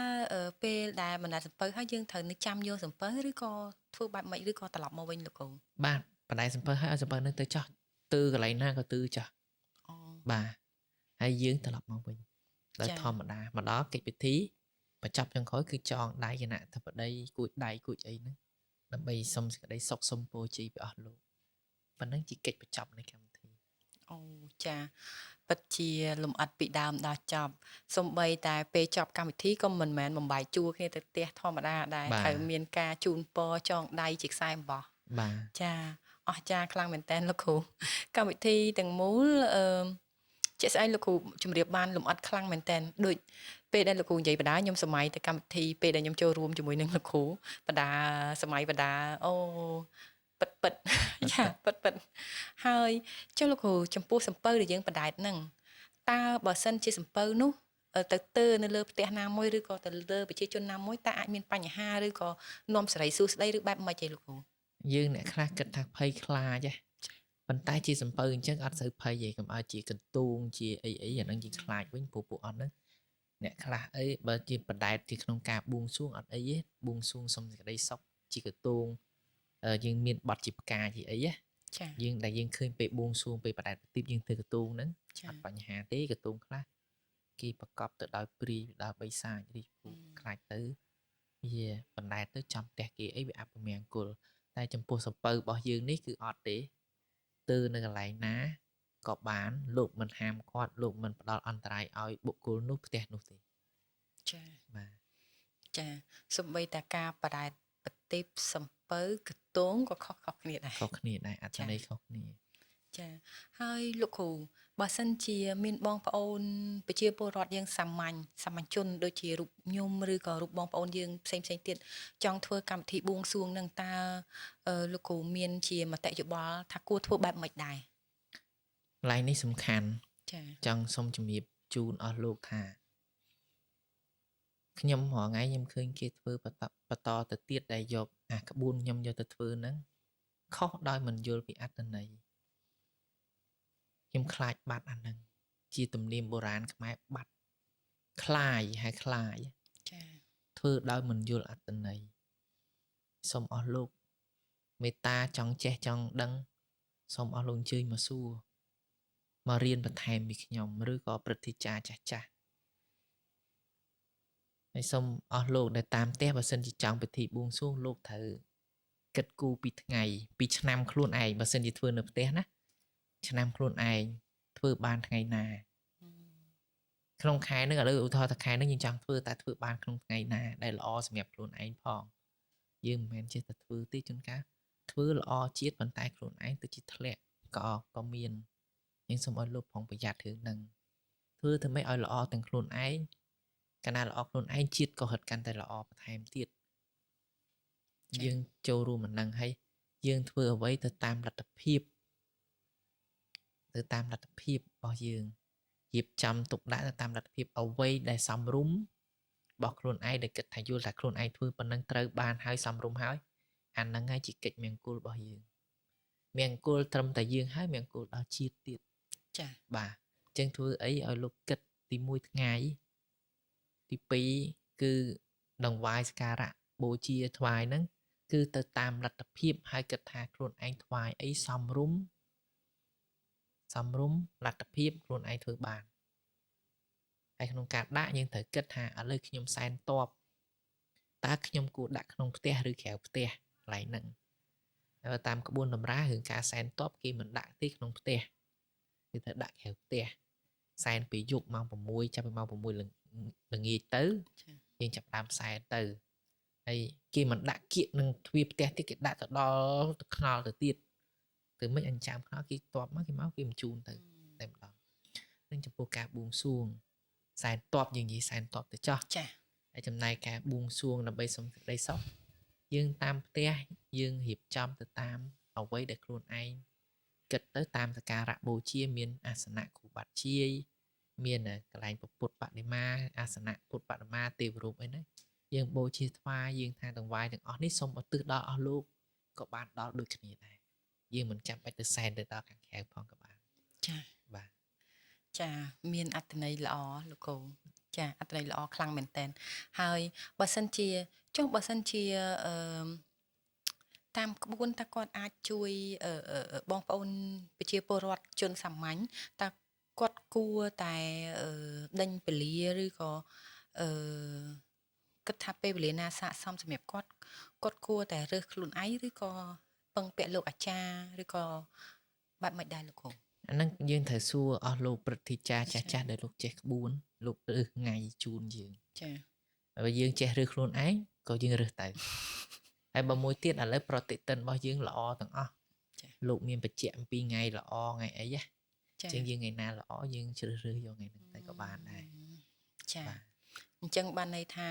Speaker 2: ពេលដែលបណ្ដាសំពៅហើយយើងត្រូវនៅចាំយកសំពៅឬក៏ធ្វើបែបម៉េចឬក៏ត្រឡប់មកវិញលោកគ្រូ
Speaker 1: បាទបណ្ដាសំពៅហើយឲ្យសំពៅនឹងទៅចោះទៅកន្លែងណាក៏ទៅចោះ
Speaker 2: អូ
Speaker 1: បាទហើយយើងត្រឡប់មកវិញដោយធម្មតាមកដល់កិច្ចពិធីបញ្ចប់ចុងក្រោយគឺចងដៃគណៈធិបតីគួចដៃគួចអីហ្នឹងដើម្បីសុំសេចក្តីសុខសុំពរជ័យពីអស់លោកប៉ុណ្ណឹងជាកិច្ចបញ្ចប់នៃកម្មវិធី
Speaker 2: អូចាពិតជាលំអិតពីដើមដល់ចប់សំបីតែពេលចប់កម្មវិធីក៏មិនមែនបំបាយជួរគ្នាទៅផ្ទះធម្មតាដែរត្រូវមានការជូនពរចងដៃជាខ្សែអំបោះ
Speaker 1: បាទ
Speaker 2: ចាអស្ចារ្យខ្លាំងមែនតើលោកគ្រូកម្មវិធីទាំងមូលជាក់ស្ដែងលោកគ្រូជម្រាបបានលំអិតខ្លាំងមែនតើដូចពេលដែលលោកគ្រូនិយាយបដាខ្ញុំសម័យទៅកម្មវិធីពេលដែលខ្ញុំចូលរួមជាមួយនឹងលោកគ្រូបដាសម័យបដាអូពិតចាពិតហើយចុះលោកគ្រូចំពោះសំពៅដែលយើងបដែតហ្នឹងតើបើសិនជាសំពៅនោះទៅនៅលើផ្ទះណាមួយឬក៏ទៅលើប្រជាជនណាមួយតើអាចមានបញ្ហាឬក៏នាំសេរីសួស្ដីឬបែបម៉េចទេលោកគ្រូ
Speaker 1: យើងអ្នកខ្លះគិតថាភ័យខ្លាចហ៎ប៉ុន្តែជាសំពៅអញ្ចឹងអត់សូវភ័យទេកុំឲ្យជាកន្ទូងជាអីអាហ្នឹងយើងខ្លាចវិញពួកអត់ហ្នឹងអ្នកខ្លះអីបើជាបដែតទីក្នុងការបួងសួងអត់អីទេបួងសួងសុំសេចក្តីសុខជាកន្ទូងយើងមានប័ណ្ណជាផ្កាជាអីណា
Speaker 2: ចា
Speaker 1: យើងដែលយើងឃើញពេលបួងសួងពេលបដែតប្រទីបយើងធ្វើកន្ទូងហ្នឹងអត់បញ្ហាទេកន្ទូងខ្លះគេប្រកបទៅដោយព្រីដោយបិសាចរីកពូខ្លាចទៅវាបណ្ដែតទៅចំផ្ទះគេអីវាអពមង្គលតែចំពោះសំពៅរបស់យើងនេះគឺអត់ទេទៅនៅកន្លែងណាក៏បានលោកមិនហាមគាត់លោកមិនផ្ដល់អន្តរាយឲ្យបុគ្គលនោះផ្ទះនោះទេ
Speaker 2: ចា
Speaker 1: បាទ
Speaker 2: ចាសំបីតាការបដែតប្រទីបសំពៅកតងក៏ខុសគ្នាដែរ
Speaker 1: ខុសគ្នាដែរអត្ថន័យខុសគ្នា
Speaker 2: ចាហើយលោកគ្រូបើសិនជាមានបងប្អូនប្រជាពលរដ្ឋយើងសាមញ្ញជនដូចជារូបខ្ញុំឬក៏រូបបងប្អូនយើងផ្សេងទៀតចង់ធ្វើកម្មវិធីបួងសួងនឹងតើលោកគ្រូមានជាមតិយោបល់ថាគួរធ្វើបែបម៉េចដែរ
Speaker 1: កន្លែងនេះសំខាន់
Speaker 2: ចា
Speaker 1: ចង់សូមជំរាបជូនអស់លោកថាខ្ញុំរាល់ថ្ងៃខ្ញុំឃើញគេធ្វើបន្តទៅទៀតដែលយកក្បួនខ្ញុំយកទៅធ្វើហ្នឹងខុសដោយមិនយល់ពីអត្ថន័យខ្ញុំខ្លាចបាត់អាហ្នឹងជាទំនៀមបុរាណខ្មែរបាត់ខ្លាយហើយខ្លាយ
Speaker 2: ចា
Speaker 1: ធ្វើដោយមិនយល់អត្ថន័យសូមអស់លោកមេត្តាចង់ចេះចង់ដឹងសូមអស់លោកអញ្ជើញមកសួរមករៀនបន្ថែមពីខ្ញុំឬក៏ព្រឹទ្ធាចារ្យចាស់ហើយសូមអស់លោកដែលតាមផ្ទះបើសិនជាចង់ពិធីបួងសួងលោកត្រូវគិតគូរពីថ្ងៃពីឆ្នាំខ្លួនឯងបើសិនជាធ្វើនៅផ្ទះណាឆ្នាំខ្លួនឯងធ្វើបានថ្ងៃណាក្នុងខែហ្នឹងឥឡូវឧទាហរណ៍ថាខែហ្នឹងយើងចង់ធ្វើតែធ្វើបានក្នុងថ្ងៃណាដែលល្អសម្រាប់ខ្លួនឯងផងយើងមិនមែនចេះតែធ្វើទេជួនកាលធ្វើល្អជាតិប៉ុន្តែខ្លួនឯងទៅជាធ្លាក់ក៏មានយើងសូមឲ្យលោកផងប្រយ័ត្នរឿងហ្នឹងធ្វើធ្វើម៉េចឲ្យល្អទាំងខ្លួនឯងកាលណាល្អខ្លួនឯងជាតិក៏ហិតកាន់តែល្អបន្ថែមទៀតយើងចូលរួមមិននឹងហើយយើងធ្វើអ្វីទៅតាមលទ្ធភាពរបស់យើងរៀបចំទុកដាក់ទៅតាមលទ្ធភាពអ្វីដែលសមរម្យរបស់ខ្លួនឯងដែលគិតថាយល់ថាខ្លួនឯងធ្វើប៉ុណ្ណឹងត្រូវបានហើយសមរម្យហើយអាហ្នឹងហើយជាកិច្ចមង្គលរបស់យើងមង្គលត្រឹមតែយើងហើយមង្គលដល់ជាតិទៀត
Speaker 2: ចា
Speaker 1: បាទអញ្ចឹងធ្វើអីឲ្យលោកគិតទី1ថ្ងៃទី2គឺដង្វាយសក្ការៈបូជាថ្វាយហ្នឹងគឺទៅតាមលទ្ធភាពហើយគិតថាខ្លួនឯងថ្វាយអីសមរម្យលទ្ធភាពខ្លួនឯងធ្វើបានហើយក្នុងការដាក់យើងត្រូវគិតថាឥឡូវខ្ញុំសែនតបតើខ្ញុំគួរដាក់ក្នុងផ្ទះឬក្រៅផ្ទះកន្លែងហ្នឹងហើយតាមក្បួនតម្រារឿងការសែនតបគេមិនដាក់ទេក្នុងផ្ទះគេត្រូវដាក់ក្រៅផ្ទះសែនពីយប់ម៉ោង6ចាប់ពីម៉ោង6ល្ងាចទៅយើងចាប់តាមសែនទៅហើយគេមិនដាក់គៀកនឹងទ្វារផ្ទះទៀតគេដាក់ទៅដល់ទៅខ្នល់ទៅទៀតគឺមិនអញ្ចាំខ្នល់គេតបមកគេបញ្ជូនទៅតែម្ដងនឹងចំពោះការបួងសួងសែនតបយើងនិយាយសែនតបទៅចោះ
Speaker 2: ចា
Speaker 1: ហើយចំណាយការបួងសួងដើម្បីសុំសេចក្តីសុខ យើងតាមផ្ទះយើងរៀបចំទៅតាមអ្វីដែលខ្លួនឯងគិតទៅតាមសក្ការៈបូជាមានអាសនៈគ្រូបាត់ជាយមានកន្លែងពុទ្ធបដិមាអាសនៈពុទ្ធបដិមាទេវរូបអីហ្នឹងយើងបូជាថ្វាយយើងថាទាំងវាយទាំងអស់នេះសូមឧទ្ទិសដល់អស់លោកក៏បានដល់ដូចគ្នាដែរយើងមិនចាំបាច់ទៅសែនទៅដល់ខាងក្រៅផងក៏បាន
Speaker 2: ចា
Speaker 1: បាទ
Speaker 2: ចាមានអត្ថន័យល្អលោកគ្រូចាអត្ថន័យល្អខ្លាំងមែនតើហើយបើសិនជាអឺតាមក្បួនតើគាត់អាចជួយបងប្អូនប្រជាពលរដ្ឋជនសាមញ្ញតើគាត់គួរតែដេញពលាឬក៏អឺគិតថាពេលវេលាណាស័ក្តិសមសម្រាប់គាត់គួរតែរើសខ្លួនឯងឬក៏ពឹងពាក់លោកអាចារ្យឬក៏បែបមិនដែរលោកគ្រូ
Speaker 1: អាហ្នឹងយើងត្រូវសួរអស់លោកព្រឹទ្ធាចារ្យចាស់ៗដែលលោកចេះក្បួនលោករើសថ្ងៃជូនយើង
Speaker 2: ចា
Speaker 1: បើយើងចេះរើសខ្លួនឯងក៏យើងរើសទៅ ហើយបើមួយទៀតឥឡូវប្រតិទិនរបស់យើងល្អទាំងអស់លោកមានបញ្ជាក់អំពីថ្ងៃល្អថ្ងៃអីហ៎ចឹងយើងថ្ងៃណាល្អយើងជ្រើសរើសយកថ្ងៃហ្នឹងទៅក៏បានដែរ
Speaker 2: ចា
Speaker 1: បាទ
Speaker 2: អញ្ចឹងបានន័យថា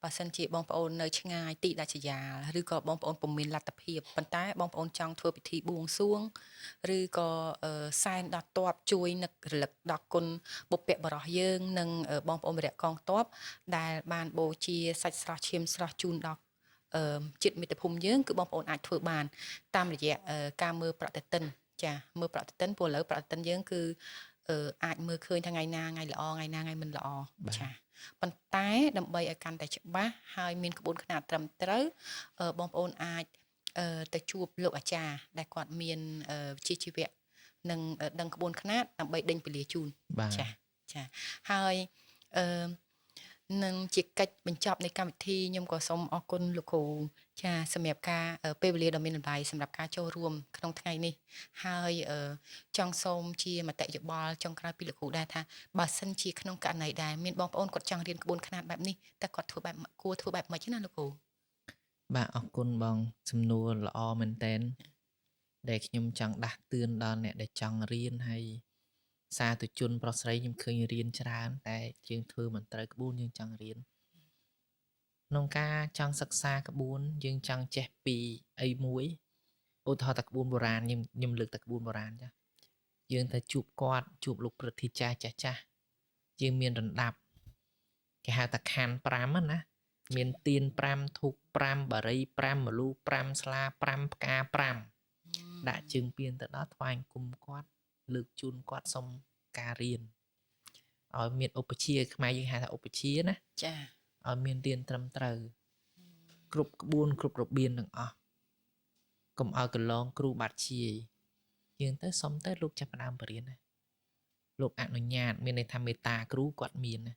Speaker 2: បើសិនជាបងប្អូននៅឆ្ងាយទីដាច់ស្រយាលឬក៏បងប្អូនពុំមានលទ្ធភាពប៉ុន្តែបងប្អូនចង់ធ្វើពិធីបួងសួងឬក៏សែនដល់ទ័ពជួយនឹករលឹកដល់គុណបុព្វបុរសយើងនិងបងប្អូនវរៈកងទ័ពដែលបានបូជាសាច់ស្រស់ឈាមស្រស់ជូនដល់ជាតិមាតុភូមិយើងគឺបងប្អូនអាចធ្វើបានតាមរយៈការមើលប្រតិទិនចាមើលប្រតិទិនព្រោះឥឡូវប្រតិទិនយើងគឺអាចមើលឃើញថ្ងៃណាថ្ងៃល្អថ្ងៃណាថ្ងៃមិនល្អចាប៉ុន្តែដើម្បីឲ្យកាន់តែច្បាស់ហើយមានក្បួនខ្នាតត្រឹមត្រូវបងប្អូនអាចទៅជួបលោកអាចារ្យដែលគាត់មានវិជ្ជាជីវៈនិងដឹងក្បួនខ្នាតដើម្បីដេញពលាជូន
Speaker 1: បាទ
Speaker 2: ចាហើយនឹងជាកិច្ចបញ្ចប់នៃកម្មវិធីខ្ញុំក៏សូមអរគុណលោកគ្រូចាសម្រាប់ការពេលវេលាដ៏មានតម្លៃសម្រាប់ការចូលរួមក្នុងថ្ងៃនេះហើយចង់សូមជាមតិយោបល់ចុងក្រោយពីលោកគ្រូដែរថាបើសិនជាក្នុងករណីដែលមានបងប្អូនគាត់ចង់រៀនក្បួនខ្នាតបែបនេះតើគាត់ធ្វើបែបគួរធ្វើបែបម៉េចណាលោកគ្រូ
Speaker 1: បាទអរគុណបងសំណួរល្អមែនតើដែលខ្ញុំចង់ដាស់តឿនដល់អ្នកដែលចង់រៀនហើយសាធុជនប្រុសស្រីខ្ញុំឃើញរៀនច្រើនតែយើងធ្វើមិនត្រូវក្បួនយើងចង់រៀនក្នុងការចង់សិក្សាក្បួនយើងចង់ចេះពីអីមួយឧទាហរណ៍តែក្បួនបុរាណខ្ញុំលើកតែក្បួនបុរាណចាយើងទៅជួបគាត់ជួបលោកព្រឹទ្ធាចារ្យចាស់យើងមានរណ្ដាប់គេហៅថាខណ្ឌ5ហ្នឹងណាមានទៀន5ធូប5បារី5មលូ5ស្លា5ផ្កា5ដាក់ជើងពៀនទៅដល់ថ្វាយអង្គមគាត់លើកជូនគាត់សុំការរៀនឲ្យមានឧបជាខ្មែរយើងហៅថាឧបជាណា
Speaker 2: ចា
Speaker 1: ឲ្យមានរៀនត្រឹមត្រូវគ្រប់ក្បួនគ្រប់របៀនទាំងអស់កុំឲ្យកន្លងគ្រូបាត់ជាយយើងទៅសុំទៅលោកចាប់ផ្ដើមបរៀនណាលោកអនុញ្ញាតមានន័យថាមេត្តាគ្រូគាត់មានណា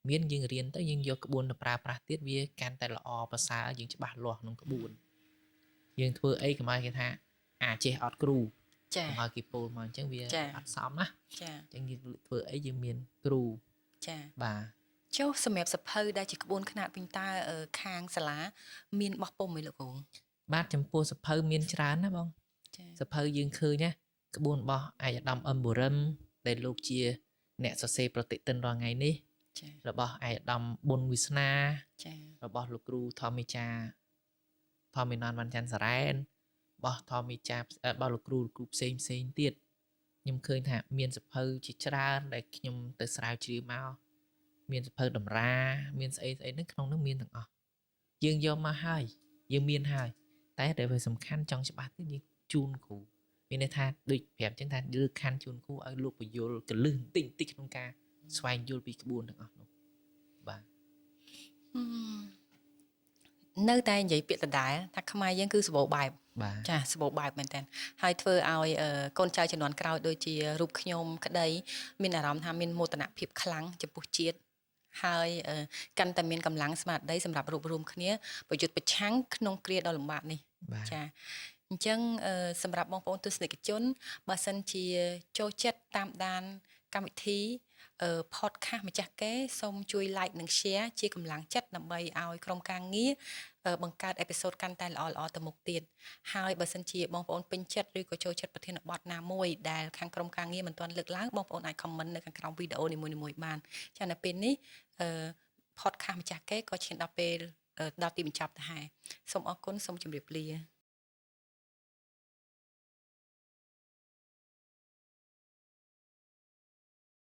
Speaker 1: មានយើងរៀនទៅយើងយកក្បួនទៅប្រើប្រាស់ទៀតវាកាន់តែល្អប្រសើរយើងច្បាស់លាស់ក្នុងក្បួនយើងធ្វើអីកុំឲ្យគេថាចេះអត់គ្រូ
Speaker 2: ចា
Speaker 1: កុំឲ្យគេពោលមកអញ្ចឹងវាអត់សមណា
Speaker 2: ចា
Speaker 1: អញ្ចឹងយើងធ្វើអីយើងមានគ្រូ
Speaker 2: ចា
Speaker 1: បាទ
Speaker 2: ចុះសម្រាប់សភៅដែលជាក្បួនខ្នាតវិញតើខាងសាលាមានបោះពុម្ពឯលោកគ្រូ
Speaker 1: បាទចំពោះសភៅមានច្រើនណាបង
Speaker 2: ចា
Speaker 1: សភៅយើងឃើញណាក្បួនរបស់អាយដាមអឹមបូរិមដែលលោកជាអ្នកសរសេរប្រតិទិនរាល់ថ្ងៃនេះ
Speaker 2: ចា
Speaker 1: របស់អាយដាមប៊ុនវិស្នា
Speaker 2: ចា
Speaker 1: របស់លោកគ្រូថមីចាថមីណនវ៉ាន់ច័ន្ទសារ៉ែនរបស់ថមីចារបស់លោកគ្រូផ្សេងទៀតខ្ញុំឃើញថាមានសភៅជាច្រើនដែលខ្ញុំទៅស្រាវជ្រាវមកមានសភៅតម្រាមានស្អីហ្នឹងក្នុងហ្នឹងមានទាំងអស់យើងយកមកហើយយើងមានហើយតែដែលវាសំខាន់ចង់ច្បាស់ទៀតយើងជូនគ្រូមានន័យថាដូចប្រាប់អញ្ចឹងថាលើកខណ្ឌជូនគ្រូឲ្យលោកបញ្យលកលឹះបន្តិចក្នុងការស្វែងយល់ពីក្បួនទាំងអស់នោះបាទ
Speaker 2: នៅតែនិយាយពាក្យដដែលថាខ្មែរយើងគឺសម្បូរបែប
Speaker 1: បាទ
Speaker 2: ចាសម្បូរបែបមែនតើហើយធ្វើឲ្យកូនចៅជំនាន់ក្រោយដូចជារូបខ្ញុំក្តីមានអារម្មណ៍ថាមានមោទនភាពខ្លាំងចំពោះជាតិហើយកាន់តែមានកម្លាំងស្មារតីសម្រាប់រួបរวมគ្នាប្រយុទ្ធប្រឆាំងក្នុងគ្រាដ៏លំបាកនេះ
Speaker 1: បាទ
Speaker 2: ចាអញ្ចឹងសម្រាប់បងប្អូនទស្សនិកជនបើសិនជាចូលចិត្តតាមដានកម្មវិធីpodcast ម្ចាស់គេសូមជួយ like និង share ជាកម្លាំងចិត្តដើម្បីឲ្យក្រុមការងារបង្កើតអេពីសូតកាន់តែល្អៗទៅមុខទៀតហើយបើសិនជាបងប្អូនពេញចិត្តឬក៏ចូលចិត្តប្រធានបទណាមួយដែលខាងក្រុមការងារមិនទាន់លើកឡើងបងប្អូនអាច comment នៅខាងក្រោមវីដេអូនីមួយៗបានចានៅពេលនេះpodcast ម្ចាស់គេក៏ឈានដល់ពេល ដល់ទីបញ្ចប់ទៅហើយសូមអរគុណសូមជម្រាបលា